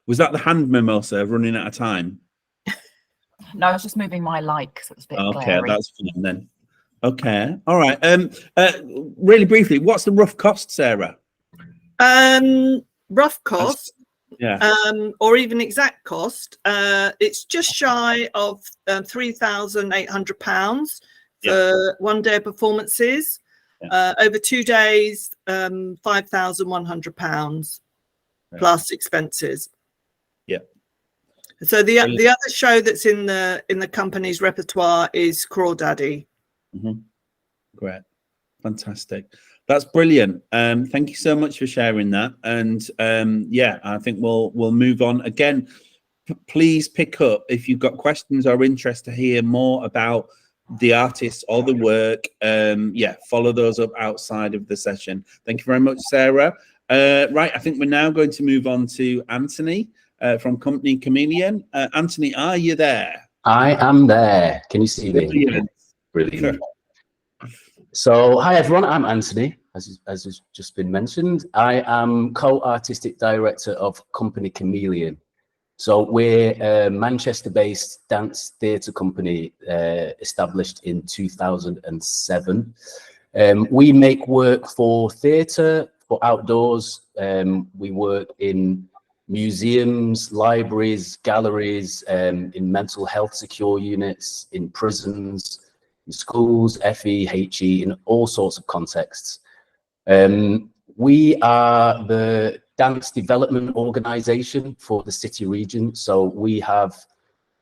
Was that the hand mimosa running out of time? No, I was just moving my light because it was a bit Okay, glary. that's fine then. Okay, all right. Really briefly, what's the rough cost, Sarah? Rough cost, yeah, or even exact cost. It's just shy of £3,800 for 1 day performances. Over 2 days, £5,100 plus expenses. Yeah. So the other show that's in the company's repertoire is Crawdaddy. Mm-hmm. Great, fantastic. That's brilliant. Thank you so much for sharing that. And yeah, I think we'll move on. Again, please pick up if you've got questions or interest to hear more about the artists or the work. Yeah, follow those up outside of the session. Thank you very much, Sarah. Right, I think we're now going to move on to Anthony from Company Chameleon. Anthony, are you there? I am there. Can you see me? Brilliant. Brilliant. So, hi everyone, I'm Anthony, as has just been mentioned. I am co-artistic director of Company Chameleon. So we're a Manchester-based dance theatre company established in 2007. We make work for theatre, for outdoors. We work in museums, libraries, galleries, in mental health secure units, in prisons, in schools, FE, HE, in all sorts of contexts. We are the dance development organisation for the city region. So we have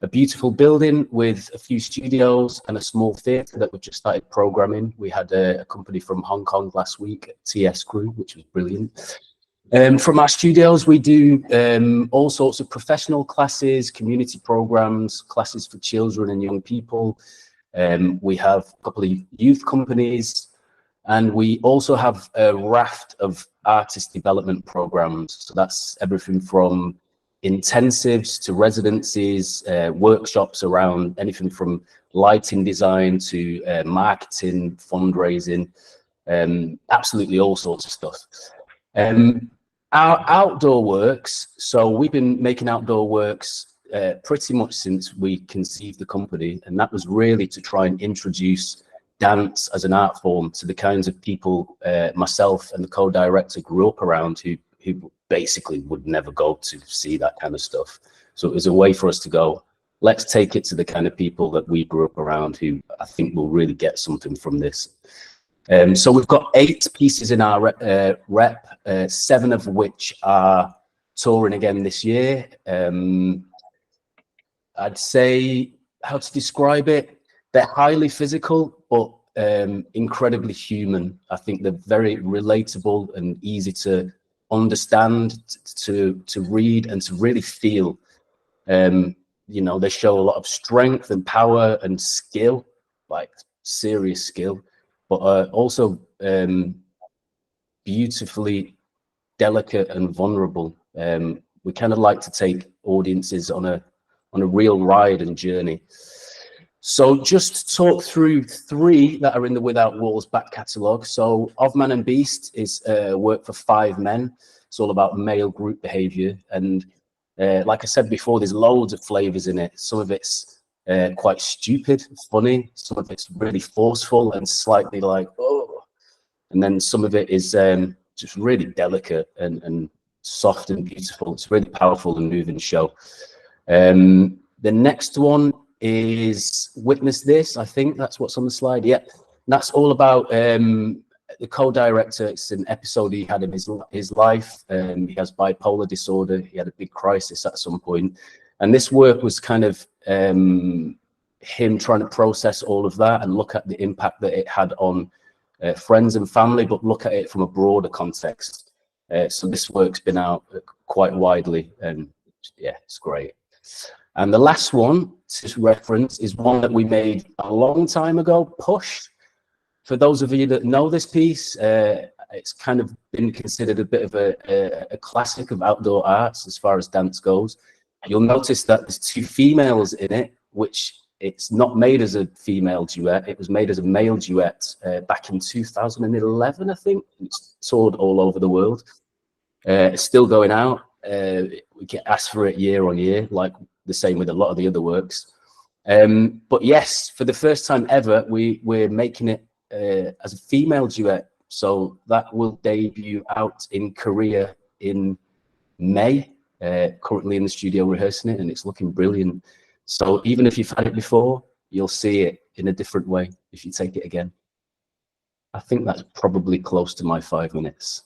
a beautiful building with a few studios and a small theatre that we've just started programming. We had a company from Hong Kong last week, TS Crew, which was brilliant. From our studios, we do all sorts of professional classes, community programs, classes for children and young people. We have a couple of youth companies, and we also have a raft of artist development programs. So that's everything from intensives to residencies, workshops around anything from lighting design to marketing, fundraising, absolutely all sorts of stuff. Our outdoor works, so we've been making outdoor works pretty much since we conceived the company, and that was really to try and introduce dance as an art form to the kinds of people myself and the co-director grew up around, who basically would never go to see that kind of stuff. So it was a way for us to go, let's take it to the kind of people that we grew up around, who I think will really get something from this. So we've got 8 pieces in our rep, 7 of which are touring again this year. I'd say, how to describe it, they're highly physical, but incredibly human. I think they're very relatable and easy to understand, to read, and to really feel. You know, they show a lot of strength and power and skill, like serious skill, but also beautifully delicate and vulnerable. We kind of like to take audiences on a real ride and journey. So just talk through 3 that are in the Without Walls back catalogue. So Of Man and Beast is work for 5 men. It's all about male group behaviour, and like I said before, there's loads of flavours in it. Some of it's quite stupid, funny. Some of it's really forceful and slightly like, oh. And then some of it is just really delicate and soft and beautiful. It's a really powerful and moving show. The next one is Witness This. I think that's what's on the slide. Yeah, that's all about the co-director. It's an episode he had in his life. He has bipolar disorder. He had a big crisis at some point. And this work was kind of him trying to process all of that and look at the impact that it had on friends and family, but look at it from a broader context. So this work's been out quite widely, and yeah, it's great. And the last one to reference is one that we made a long time ago, Push. For those of you that know this piece, it's kind of been considered a bit of a classic of outdoor arts as far as dance goes. You'll notice that there's 2 females in it, which it's not made as a female duet. It was made as a male duet back in 2011, I think. It's toured all over the world. It's still going out. We get asked for it year on year, like the same with a lot of the other works. But yes, for the first time ever, we're making it as a female duet. So that will debut out in Korea in May. Currently in the studio rehearsing it, and it's looking brilliant. So even if you've had it before, you'll see it in a different way if you take it again. I think that's probably close to my 5 minutes.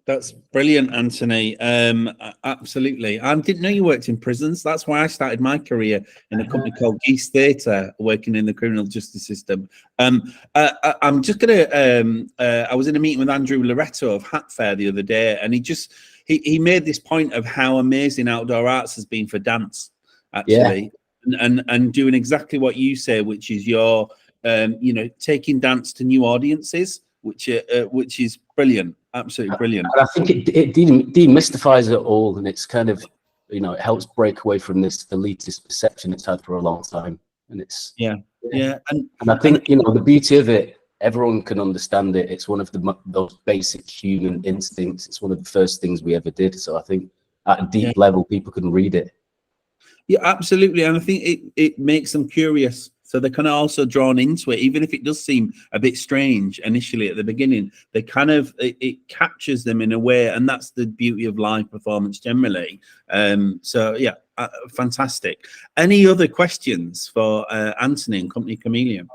That's brilliant, Anthony. Absolutely. I didn't know you worked in prisons. That's why I started my career in a company called Geese Theatre, working in the criminal justice system. I'm just going to, I was in a meeting with Andrew Loretto of Hat Fair the other day, and he made this point of how amazing outdoor arts has been for dance, actually. Yeah. And doing exactly what you say, which is your, you know, taking dance to new audiences, which is brilliant. Absolutely brilliant. And I think it demystifies it all, and it's kind of, you know, it helps break away from this elitist perception it's had for a long time. And it's yeah. And I think, you know, the beauty of it, everyone can understand it. It's one of those basic human instincts. It's one of the first things we ever did. So I think at a deep level, people can read it. Yeah, absolutely. And I think it makes them curious. So they're kind of also drawn into it, even if it does seem a bit strange initially at the beginning. They kind of, it captures them in a way, and that's the beauty of live performance generally. So yeah, fantastic. Any other questions for Anthony and Company Chameleon?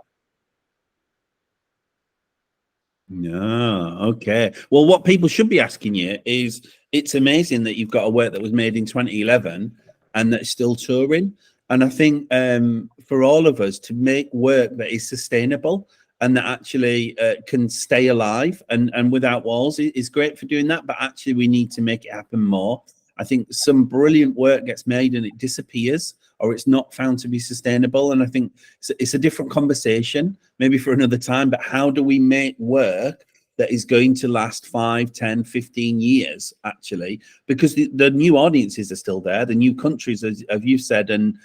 No, okay. Well, what people should be asking you is, it's amazing that you've got a work that was made in 2011 and that's still touring. And I think for all of us to make work that is sustainable and that actually can stay alive, and Without Walls is great for doing that, but actually we need to make it happen more. I think some brilliant work gets made and it disappears, or it's not found to be sustainable. And I think it's a different conversation, maybe for another time, but how do we make work that is going to last 5, 10, 15 years, actually? Because the new audiences are still there, the new countries, as you said, and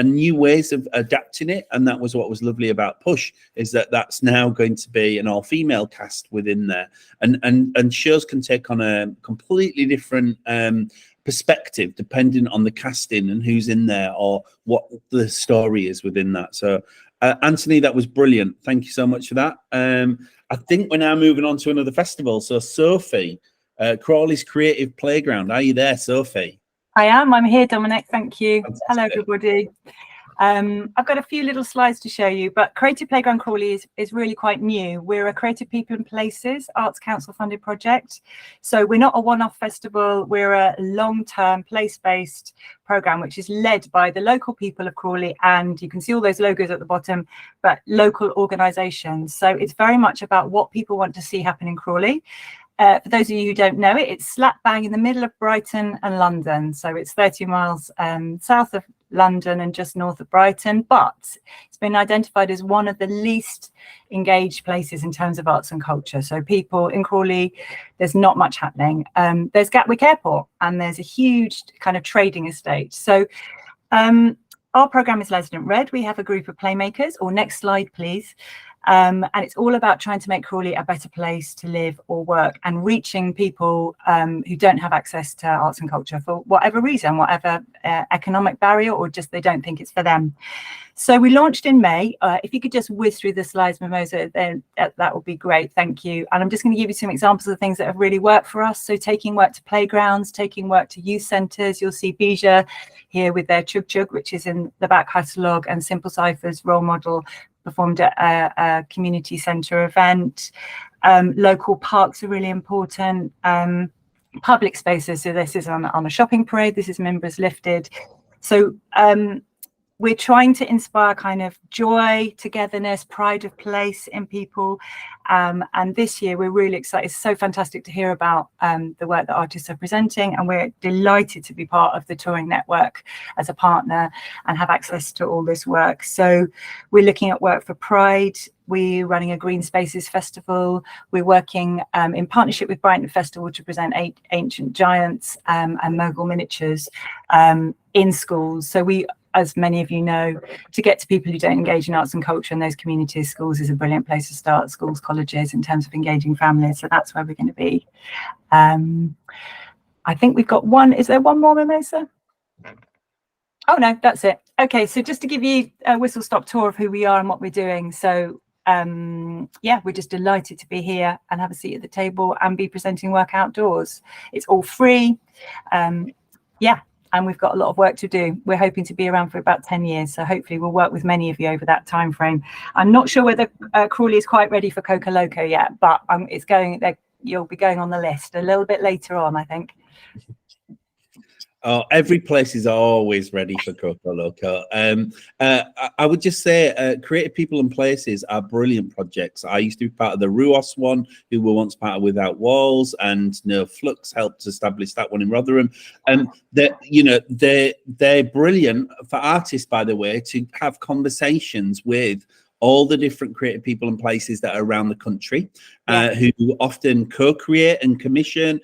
new ways of adapting it. And that was what was lovely about Push, is that that's now going to be an all-female cast within there. And shows can take on a completely different perspective depending on the casting and who's in there or what the story is within that. So Anthony, that was brilliant. Thank you so much for that. I think we're now moving on to another festival. So Sophie, Crawley's Creative Playground. Are you there, Sophie? I am. I'm here, Dominic. Thank you. Fantastic. Hello, everybody. I've got a few little slides to show you, but Creative Playground Crawley is really quite new. We're a Creative People and Places Arts Council funded project. So we're not a one-off festival. We're a long-term place-based program, which is led by the local people of Crawley. And you can see all those logos at the bottom, but local organisations. So it's very much about what people want to see happen in Crawley. For those of you who don't know it, it's slap bang in the middle of Brighton and London. So it's 30 miles south of London and just north of Brighton, but it's been identified as one of the least engaged places in terms of arts and culture. So people in Crawley, there's not much happening. There's Gatwick Airport and there's a huge kind of trading estate. So our programme is Resident Red. We have a group of playmakers, or next slide, please. And it's all about trying to make Crawley a better place to live or work, and reaching people who don't have access to arts and culture for whatever reason, whatever economic barrier, or just they don't think it's for them. So we launched in May. If you could just whiz through the slides, Mimosa, then that would be great. Thank you. And I'm just going to give you some examples of things that have really worked for us. So taking work to playgrounds, taking work to youth centres. You'll see Bija here with their Chug Chug, which is in the back catalogue, and Simple Cypher's role model performed at a community centre event. Local parks are really important. Public spaces, so this is on a shopping parade, this is Members Lifted. So we're trying to inspire kind of joy, togetherness, pride of place in people. And this year we're really excited. It's so fantastic to hear about the work that artists are presenting, and we're delighted to be part of the touring network as a partner and have access to all this work. So we're looking at work for Pride. We're running a Green Spaces Festival. We're working in partnership with Brighton Festival to present Ancient Giants and Mogul Miniatures in schools. So we, as many of you know, to get to people who don't engage in arts and culture in those communities, schools is a brilliant place to start, schools, colleges, in terms of engaging families. So that's where we're going to be. I think we've got one. Is there one more, Mimosa? Oh, no, that's it. Okay, so just to give you a whistle-stop tour of who we are and what we're doing. So, yeah, we're just delighted to be here and have a seat at the table and be presenting work outdoors. It's all free. Yeah. And we've got a lot of work to do. We're hoping to be around for about 10 years. So hopefully we'll work with many of you over that time frame. I'm not sure whether Crawley is quite ready for Cocoloco yet, but it's going, you'll be going on the list a little bit later on, I think. Oh, every place is always ready for Cocoloco. I would just say Creative People and Places are brilliant projects. I used to be part of the Ruos one, who were once part of Without Walls, and No Flux helped establish that one in Rotherham. And they're brilliant for artists, by the way, to have conversations with all the different creative people and places that are around the country, who often co-create and commission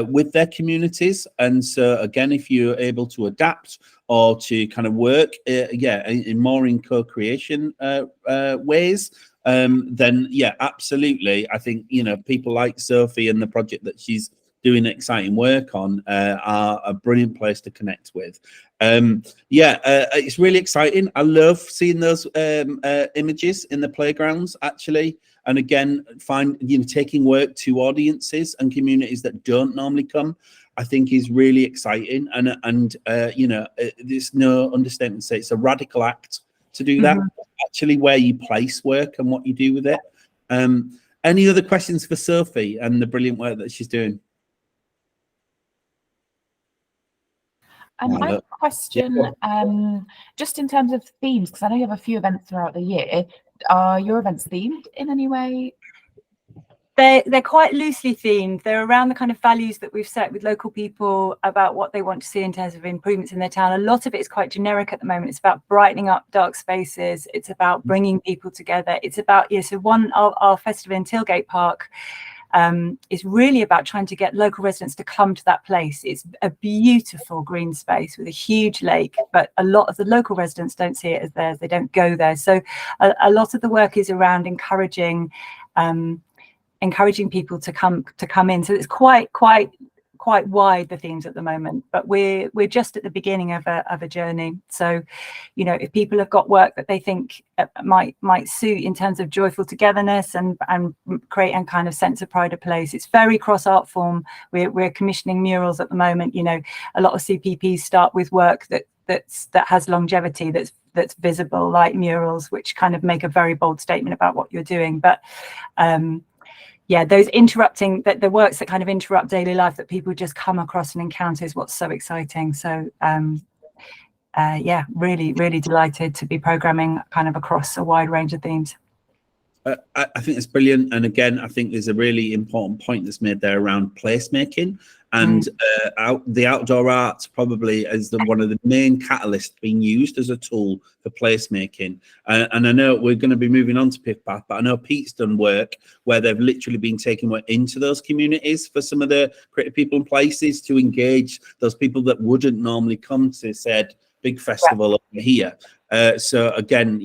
with their communities. And so again, if you're able to adapt or to kind of work in more in co-creation ways, then absolutely, I think people like Sophie and the project that she's doing exciting work on are a brilliant place to connect with. It's really exciting. I love seeing those images in the playgrounds, actually. And again, taking work to audiences and communities that don't normally come, I think is really exciting. And there's no understatement to say it's a radical act to do that, actually, where you place work and what you do with it. Any other questions for Sophie and the brilliant work that she's doing? I have a question, just in terms of themes, because I know you have a few events throughout the year. are your events themed in any way? They're quite loosely themed. They're around the kind of values that we've set with local people about what they want to see in terms of improvements in their town. A lot of it is quite generic at the moment. It's about brightening up dark spaces. It's about bringing people together. It's about, so one of our festival in Tilgate Park is really about trying to get local residents to come to that place. It's a beautiful green space with a huge lake, but a lot of the local residents don't see it as theirs. They don't go there. So a lot of the work is around encouraging people to come in. So it's quite wide, the themes at the moment, but we're just at the beginning of a journey. So, if people have got work that they think might suit in terms of joyful togetherness and create a kind of sense of pride of place, it's very cross art form. We're commissioning murals at the moment. A lot of CPPs start with work that has longevity, that's visible, like murals, which kind of make a very bold statement about what you're doing. But those interrupting, the works that kind of interrupt daily life that people just come across and encounter is what's so exciting. So really, really delighted to be programming kind of across a wide range of themes. I think it's brilliant. And again, I think there's a really important point that's made there around placemaking. And the outdoor arts probably is one of the main catalysts being used as a tool for placemaking. And I know we're going to be moving on to Pif-Paf, but I know Pete's done work where they've literally been taking work into those communities for some of the creative people and places to engage those people that wouldn't normally come to said big festival over here. So again,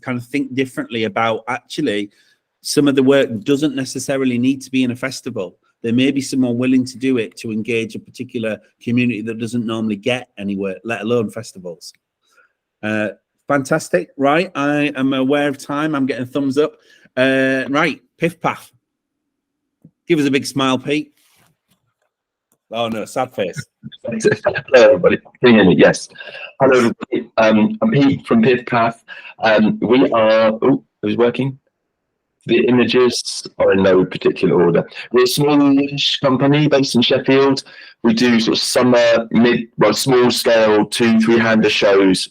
kind of think differently about actually some of the work doesn't necessarily need to be in a festival. There may be someone willing to do it to engage a particular community that doesn't normally get anywhere, let alone festivals. Fantastic. Right. I am aware of time. I'm getting a thumbs up. Right. Pif-Paf. Give us a big smile, Pete. Oh, no. Sad face. Hello, everybody. Can you hear me? Yes. Hello, everybody. I'm Pete from Pif-Paf. We are... Oh, who's working? The images are in no particular order. We're a smallish company based in Sheffield. We do sort of summer, small scale, 2-3-hander shows,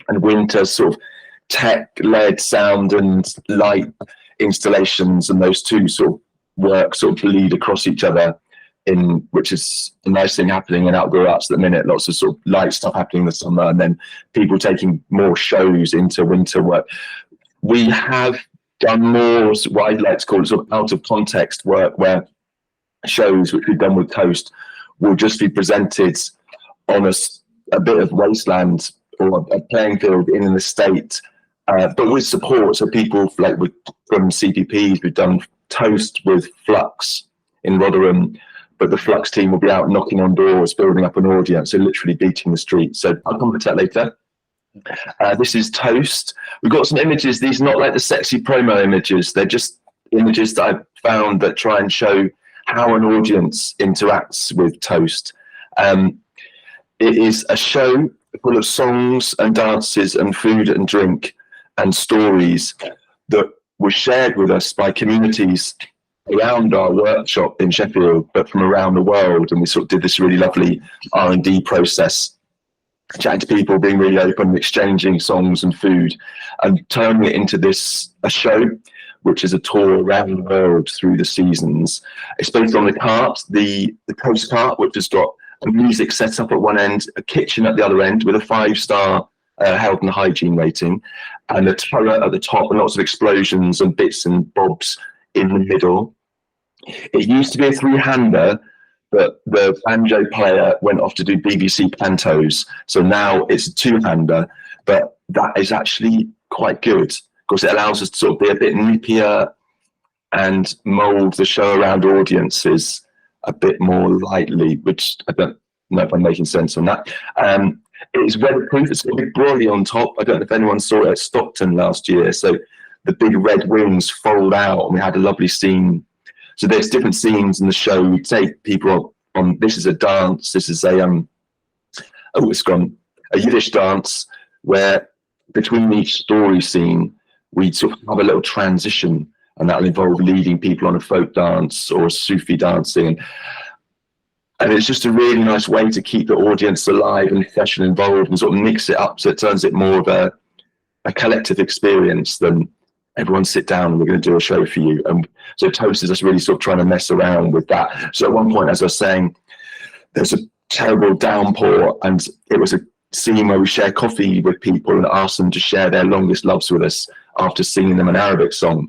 and winter sort of tech-led sound and light installations, and those two sort of work sort of bleed across each other, which is a nice thing happening in outdoor arts at the minute. Lots of sort of light stuff happening in the summer, and then people taking more shows into winter work. We have done more what I'd like to call sort of out of context work, where shows which we've done with Toast will just be presented on a bit of wasteland or a playing field in an estate, but with support. So people from CPPs, we've done Toast with Flux in Rotherham, but the Flux team will be out knocking on doors, building up an audience, so literally beating the streets. So I'll come to that later. This is Toast. We've got some images. These are not like the sexy promo images. They're just images that I've found that try and show how an audience interacts with Toast. It is a show full of songs and dances and food and drink and stories that were shared with us by communities around our workshop in Sheffield, but from around the world. And we sort of did this really lovely R&D process, chatting to people, being really open, exchanging songs and food, and turning it into a show, which is a tour around the world through the seasons. It's based on the cart, the Coast Cart, which has got a music set up at one end, a kitchen at the other end with a 5-star health and hygiene rating, and a turret at the top, and lots of explosions and bits and bobs in the middle. It used to be a 3-hander, but the banjo player went off to do BBC pantos, so now it's a 2-hander, but that is actually quite good because it allows us to sort of be a bit nippier and mould the show around audiences a bit more lightly, which I don't know if I'm making sense on that. It's weatherproof. It's got a big brolly on top. I don't know if anyone saw it at Stockton last year. So the big red wings fold out, and we had a lovely scene. So there's different scenes in the show. We take people on. This is a dance. This is a it's gone. A Yiddish dance where between each story scene we sort of have a little transition, and that'll involve leading people on a folk dance or a Sufi dancing. And it's just a really nice way to keep the audience alive and fresh and involved, and sort of mix it up so it turns it more of a collective experience than everyone sit down and we're going to do a show for you. And so Toast is just really sort of trying to mess around with that. So at one point, as I was saying, there's a terrible downpour, and it was a scene where we share coffee with people and ask them to share their longest loves with us after singing them an Arabic song.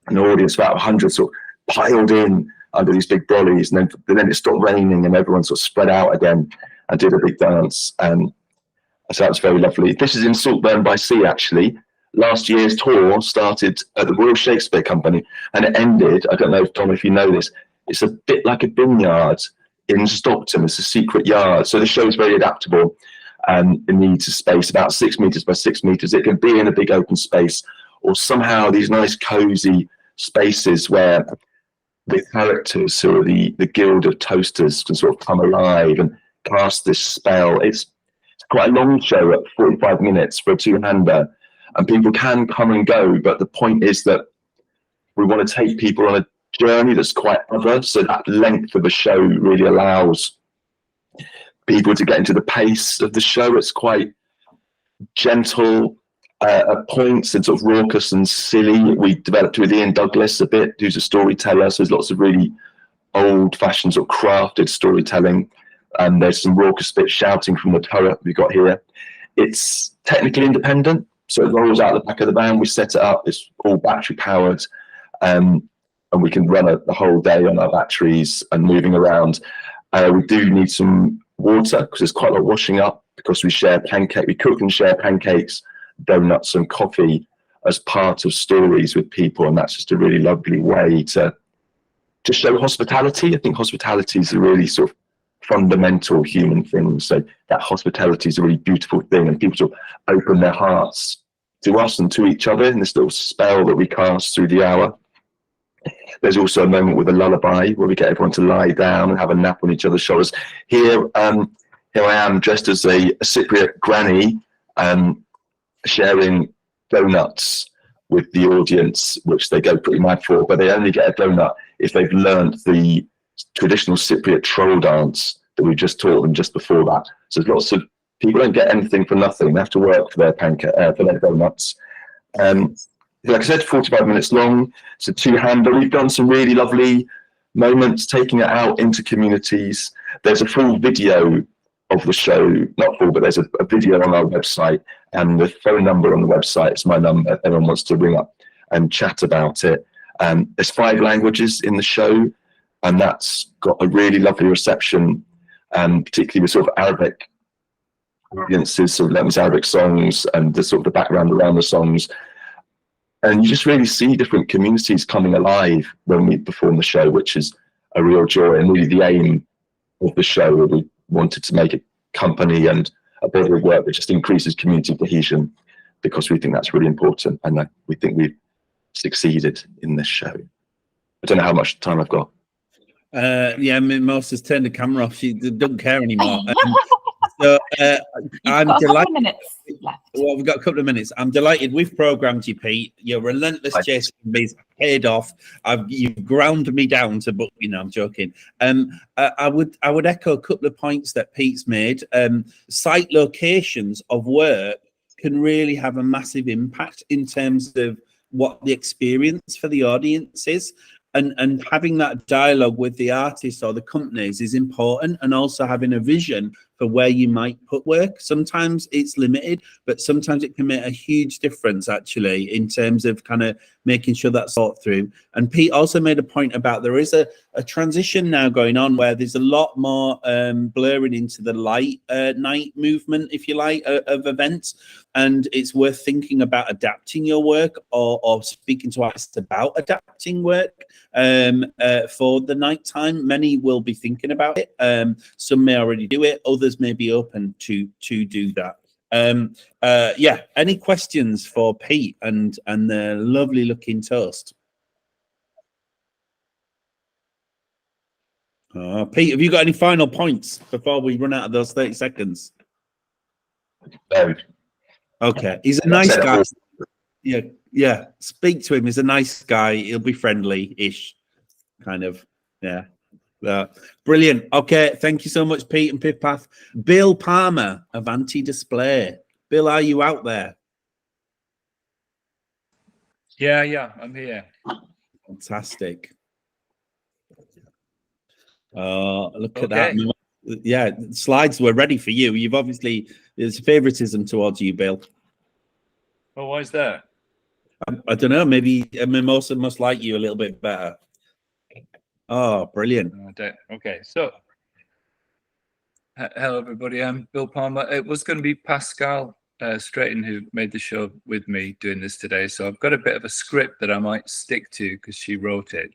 And the audience, about 100, sort of piled in under these big brollies, and then it stopped raining and everyone sort of spread out again and did a big dance. And so that was very lovely. This is in Saltburn by Sea, actually. Last year's tour started at the Royal Shakespeare Company, and it ended, I don't know, Tom, if you know this, it's a bit like a vineyard in Stockton. It's a secret yard. So the show is very adaptable. It needs a space about 6 meters by 6 meters. It can be in a big open space, or somehow these nice cozy spaces where the characters who are the guild of toasters can sort of come alive and cast this spell. It's quite a long show at 45 minutes for a two-hander, and people can come and go, but the point is that we want to take people on a journey that's quite other, so that length of a show really allows people to get into the pace of the show. It's quite gentle at points and sort of raucous and silly. We developed with Ian Douglas a bit, who's a storyteller, so there's lots of really old-fashioned sort of crafted storytelling, and there's some raucous bits shouting from the turret we got here. It's technically independent, so it rolls out the back of the van. We set it up, it's all battery powered, and we can run the whole day on our batteries and moving around. We do need some water because there's quite a lot of washing up, because we cook and share pancakes, donuts and coffee as part of stories with people, and that's just a really lovely way to show hospitality. I think hospitality is a really sort of fundamental human thing, so that hospitality is a really beautiful thing, and people sort of open their hearts to us and to each other in this little spell that we cast through the hour. There's also a moment with a lullaby where we get everyone to lie down and have a nap on each other's shoulders. Here I am dressed as a Cypriot granny, sharing donuts with the audience, which they go pretty mad for, but they only get a donut if they've learned the traditional Cypriot troll dance that we just taught them just before that. So there's lots of people don't get anything for nothing. They have to work for their for their donuts. Like I said, 45 minutes long. It's a two-hander. We've done some really lovely moments, taking it out into communities. There's a full video of the show, not full, but there's a video on our website, and the phone number on the website is my number if anyone wants to ring up and chat about it. There's 5 languages in the show, and that's got a really lovely reception, particularly with sort of Arabic audiences, sort of learning Arabic songs and the sort of the background around the songs. And you just really see different communities coming alive when we perform the show, which is a real joy, and really the aim of the show. We wanted to make a company and a body of work that just increases community cohesion, because we think that's really important, and we think we've succeeded in this show. I don't know how much time I've got. Yeah, Most has turned the camera off. She doesn't care anymore. So I'm delighted. Well, we've got a couple of minutes. I'm delighted we've programmed you, Pete. Your relentless chasing me's paid off. You've ground me down to, but I'm joking. I would echo a couple of points that Pete's made. Site locations of work can really have a massive impact in terms of what the experience for the audience is. And having that dialogue with the artists or the companies is important, and also having a vision for where you might put work. Sometimes it's limited, but sometimes it can make a huge difference actually in terms of kind of making sure that's thought through. And Pete also made a point about there is a transition now going on where there's a lot more blurring into the light night movement, if you like, of events. And it's worth thinking about adapting your work or speaking to artists about adapting work for the nighttime. Many will be thinking about it. Some may already do it. Others may be open to do that. Yeah. Any questions for Pete and the lovely looking toast? Pete, have you got any final points before we run out of those 30 seconds? No. Okay, he's a nice guy. Yeah. Speak to him. He's a nice guy. He'll be friendly-ish, kind of. Yeah. Brilliant. Okay, thank you so much, Pete and Pif-Paf. Bill Palmer, Avanti Display. Bill, are you out there? Yeah, I'm here. Fantastic. Look at Okay. that. Yeah, slides were ready for you. You've obviously, there's favoritism towards you, Bill. Oh, why is that? I don't know, maybe Mimosa must like you a little bit better. Oh, brilliant. Okay, so hello everybody, I'm Bill Palmer. It was going to be Pascal Straighten who made the show with me doing this today, so I've got a bit of a script that I might stick to because she wrote it.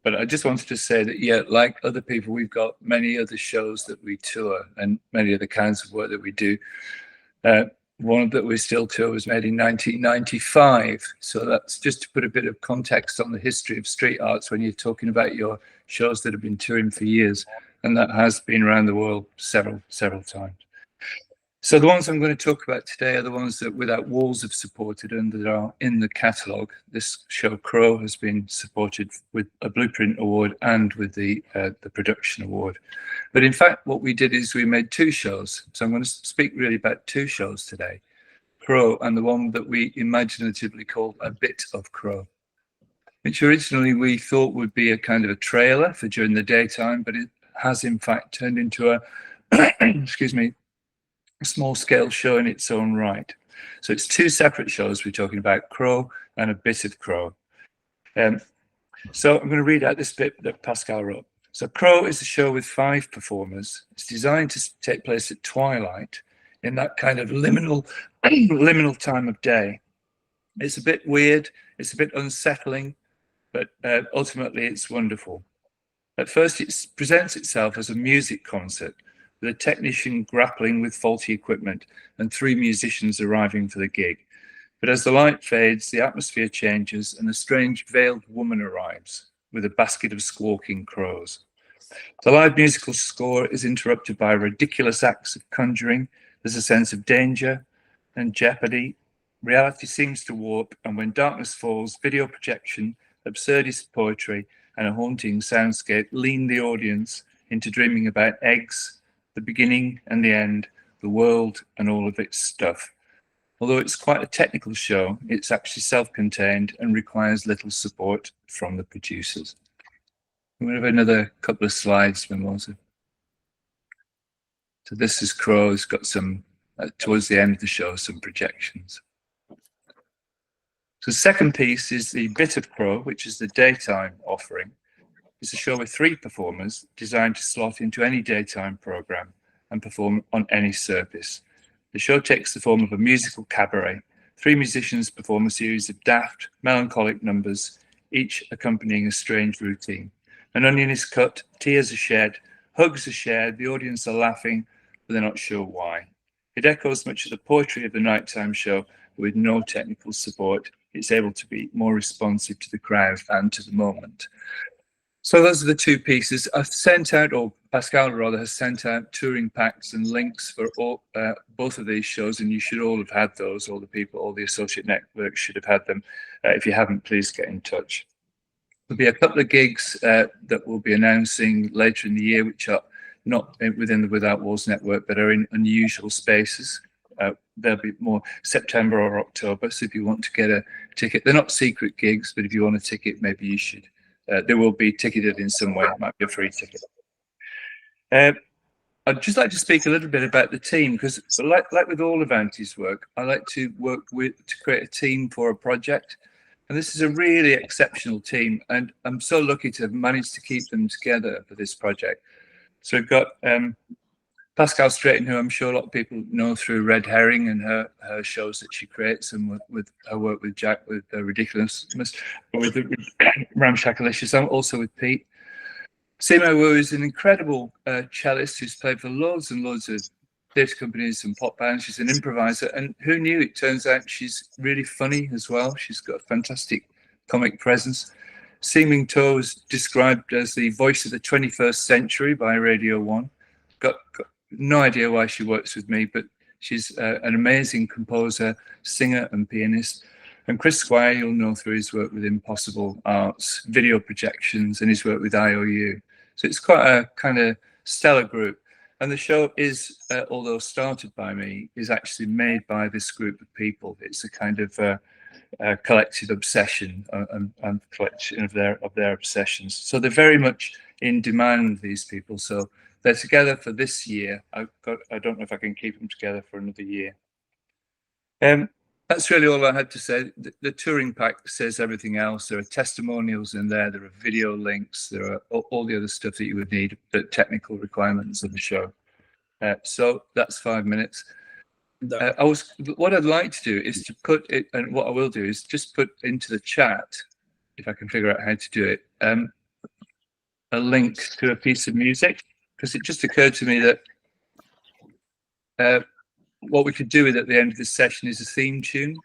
But I just wanted to say that, yeah, like other people, we've got many other shows that we tour and many other kinds of work that we do. One that we still tour was made in 1995. So that's just to put a bit of context on the history of street arts when you're talking about your shows that have been touring for years. And that has been around the world several times. So the ones I'm going to talk about today are the ones that Without Walls have supported and that are in the catalogue. This show, Crow, has been supported with a Blueprint Award and with the Production Award. But in fact, what we did is we made two shows. So I'm going to speak really about two shows today, Crow and the one that we imaginatively called A Bit of Crow, which originally we thought would be a kind of a trailer for during the daytime, but it has in fact turned into a, excuse me, a small-scale show in its own right. So it's two separate shows. We're talking about Crow and A Bit of Crow. So I'm going to read out this bit that Pascal wrote. So Crow is a show with 5 performers. It's designed to take place at twilight in that kind of liminal time of day. It's a bit weird. It's a bit unsettling, but ultimately it's wonderful. At first, it presents itself as a music concert, with a technician grappling with faulty equipment and 3 musicians arriving for the gig. But as the light fades, the atmosphere changes and a strange veiled woman arrives with a basket of squawking crows. The live musical score is interrupted by ridiculous acts of conjuring. There's a sense of danger and jeopardy. Reality seems to warp, and when darkness falls, video projection, absurdist poetry, and a haunting soundscape lean the audience into dreaming about eggs, the beginning and the end, the world and all of its stuff. Although it's quite a technical show, it's actually self-contained and requires little support from the producers. We have another couple of slides, Mimosa. So this is Crow. It's got some, towards the end of the show, some projections. So the second piece is The Bit of Crow, which is the daytime offering. It's a show with 3 performers designed to slot into any daytime program and perform on any surface. The show takes the form of a musical cabaret. 3 musicians perform a series of daft, melancholic numbers, each accompanying a strange routine. An onion is cut, tears are shed, hugs are shared, the audience are laughing, but they're not sure why. It echoes much of the poetry of the nighttime show, but with no technical support. It's able to be more responsive to the crowd and to the moment. So those are the 2 pieces. I've sent out, or Pascal rather has sent out touring packs and links for all, both of these shows, and you should all have had those. All the people, all the associate networks should have had them. If you haven't, please get in touch. There'll be a couple of gigs that we'll be announcing later in the year, which are not within the Without Walls network, but are in unusual spaces. There'll be more September or October. So if you want to get a ticket, they're not secret gigs, but if you want a ticket, maybe you should. They will be ticketed in some way. It might be a free ticket. I'd just like to speak a little bit about the team, because like with all Avanti's work, I like to work to create a team for a project. And this is a really exceptional team. And I'm so lucky to have managed to keep them together for this project. So we've got Pascal Straighten, who I'm sure a lot of people know through Red Herring and her shows that she creates, and with her work with Jack, with Ridiculousness, with Ramshackalicious, and also with Pete. Simo Wu is an incredible cellist who's played for loads and loads of theatre companies and pop bands. She's an improviser, and who knew? It turns out she's really funny as well. She's got a fantastic comic presence. Seeming To is described as the voice of the 21st century by Radio 1. Got no idea why she works with me, but she's an amazing composer, singer and pianist. And Chris Squire, you'll know through his work with Impossible Arts, video projections, and his work with IOU. So it's quite a kind of stellar group. And the show is, although started by me, is actually made by this group of people. It's a kind of collective obsession and collection of their obsessions. So they're very much in demand, these people. So they're together for this year. I don't know if I can keep them together for another year. That's really all I had to say. The touring pack says everything else. There are testimonials in there. There are video links. There are all the other stuff that you would need, the technical requirements of the show. So that's 5 minutes. What I'd like to do is to put it, and what I will do is just put into the chat, if I can figure out how to do it, a link to a piece of music, because it just occurred to me that what we could do with at the end of this session is a theme tune.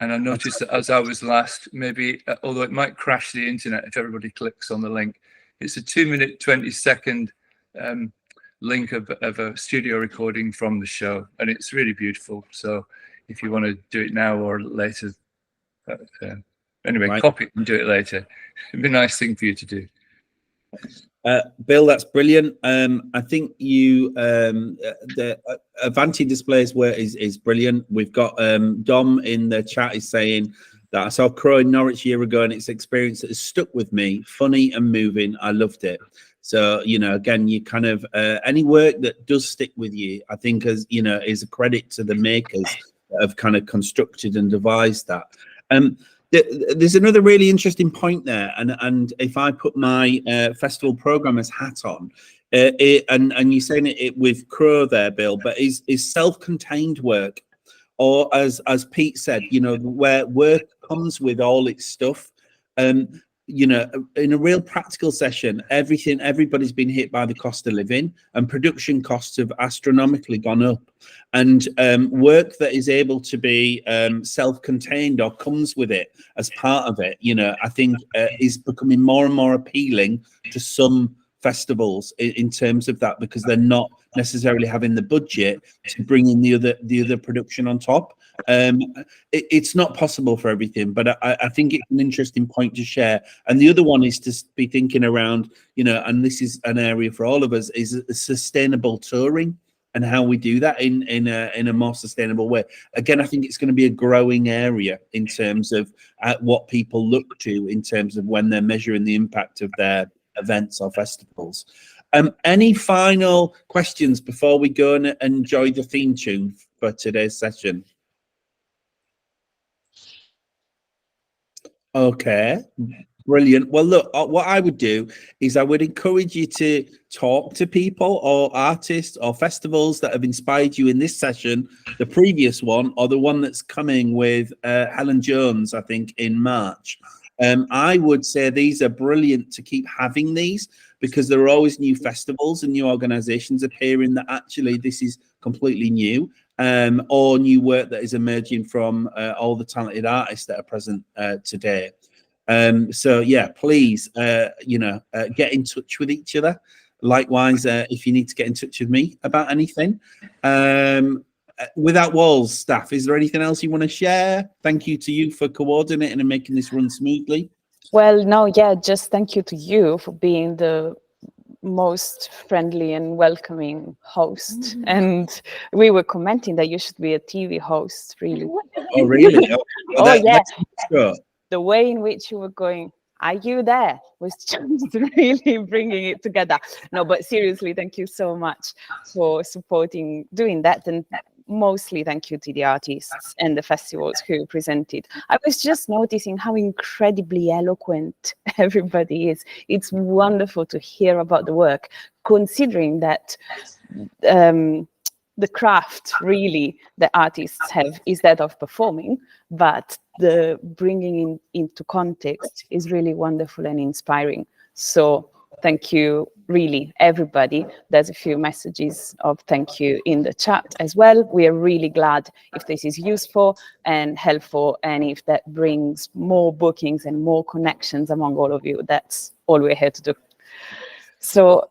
And I noticed that as I was last, maybe, although it might crash the internet if everybody clicks on the link, it's a 2-minute, 20-second link of a studio recording from the show. And it's really beautiful. So if you want to do it now or later, anyway, Right. copy it and do it later. It'd be a nice thing for you to do. Bill, that's brilliant. I think you the Avanti displays is brilliant. We've got Dom in the chat is saying that I saw Crow in Norwich a year ago and it's an experience that has stuck with me. Funny and moving. I loved it. So, you know, again, you kind of any work that does stick with you, I think, as you know, is a credit to the makers that have kind of constructed and devised that. There's another really interesting point there, and if I put my festival programmer's hat on, and you're saying it with Crow there, Bill, but is self-contained work, or as Pete said, you know, where work comes with all its stuff. You know, in a real practical session, everybody's been hit by the cost of living, and production costs have astronomically gone up. And work that is able to be self-contained or comes with it as part of it, you know, I think is becoming more and more appealing to some festivals in terms of that, because they're not necessarily having the budget to bring in the other production on top. It's not possible for everything, but I think it's an interesting point to share. And the other one is to be thinking around, you know, and this is an area for all of us, is sustainable touring and how we do that in a more sustainable way. Again, I think it's going to be a growing area in terms of what people look to in terms of when they're measuring the impact of their events or festivals. Any final questions before we go and enjoy the theme tune for today's session? Okay, brilliant. Well, look, what I would do is I would encourage you to talk to people or artists or festivals that have inspired you in this session, the previous one, or the one that's coming with Helen Jones, I think, in March. I would say these are brilliant to keep having these, because there are always new festivals and new organizations appearing that actually this is completely new, or new work that is emerging from all the talented artists that are present today. So yeah, please, you know, get in touch with each other. Likewise, if you need to get in touch with me about anything. Without Walls staff, is there anything else you want to share? Thank you to you for coordinating and making this run smoothly. Well, no, yeah, just thank you to you for being the most friendly and welcoming host. And we were commenting that you should be a TV host, really. Oh, really? Oh, yeah. Sure. The way in which you were going, are you there, was just really bringing it together. No, but seriously, thank you so much for supporting doing that. And mostly thank you to the artists and the festivals who presented. I was just noticing how incredibly eloquent everybody is. It's wonderful to hear about the work, considering that the craft really the artists have is that of performing, but the bringing into context is really wonderful and inspiring. So thank you, really, everybody. There's a few messages of thank you in the chat as well. We are really glad if this is useful and helpful, and if that brings more bookings and more connections among all of you. That's all we're here to do. So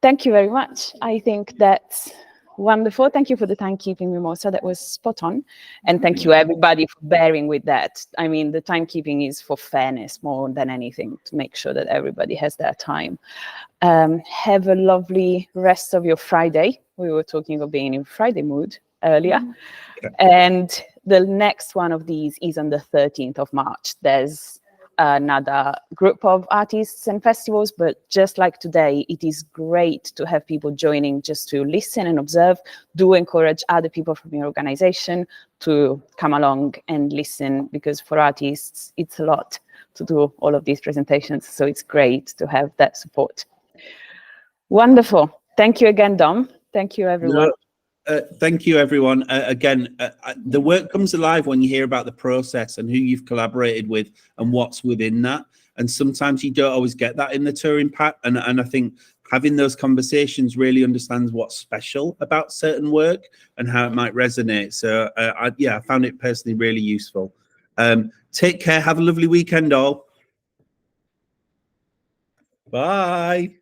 thank you very much. I think that's wonderful. Thank you for the timekeeping, Mimosa. That was spot on. And thank you, everybody, for bearing with that. I mean, the timekeeping is for fairness more than anything, to make sure that everybody has their time. Have a lovely rest of your Friday. We were talking of being in Friday mood earlier. And the next one of these is on the 13th of March. There's another group of artists and festivals, but just like today, it is great to have people joining just to listen and observe. Do encourage other people from your organization to come along and listen, because for artists, it's a lot to do all of these presentations. So it's great to have that support. Wonderful. Thank you again, Dom. Thank you, everyone. Thank you, everyone. Again, the work comes alive when you hear about the process and who you've collaborated with and what's within that. And sometimes you don't always get that in the touring pack. And I think having those conversations really understands what's special about certain work and how it might resonate. So I found it personally really useful. Take care. Have a lovely weekend, all. Bye.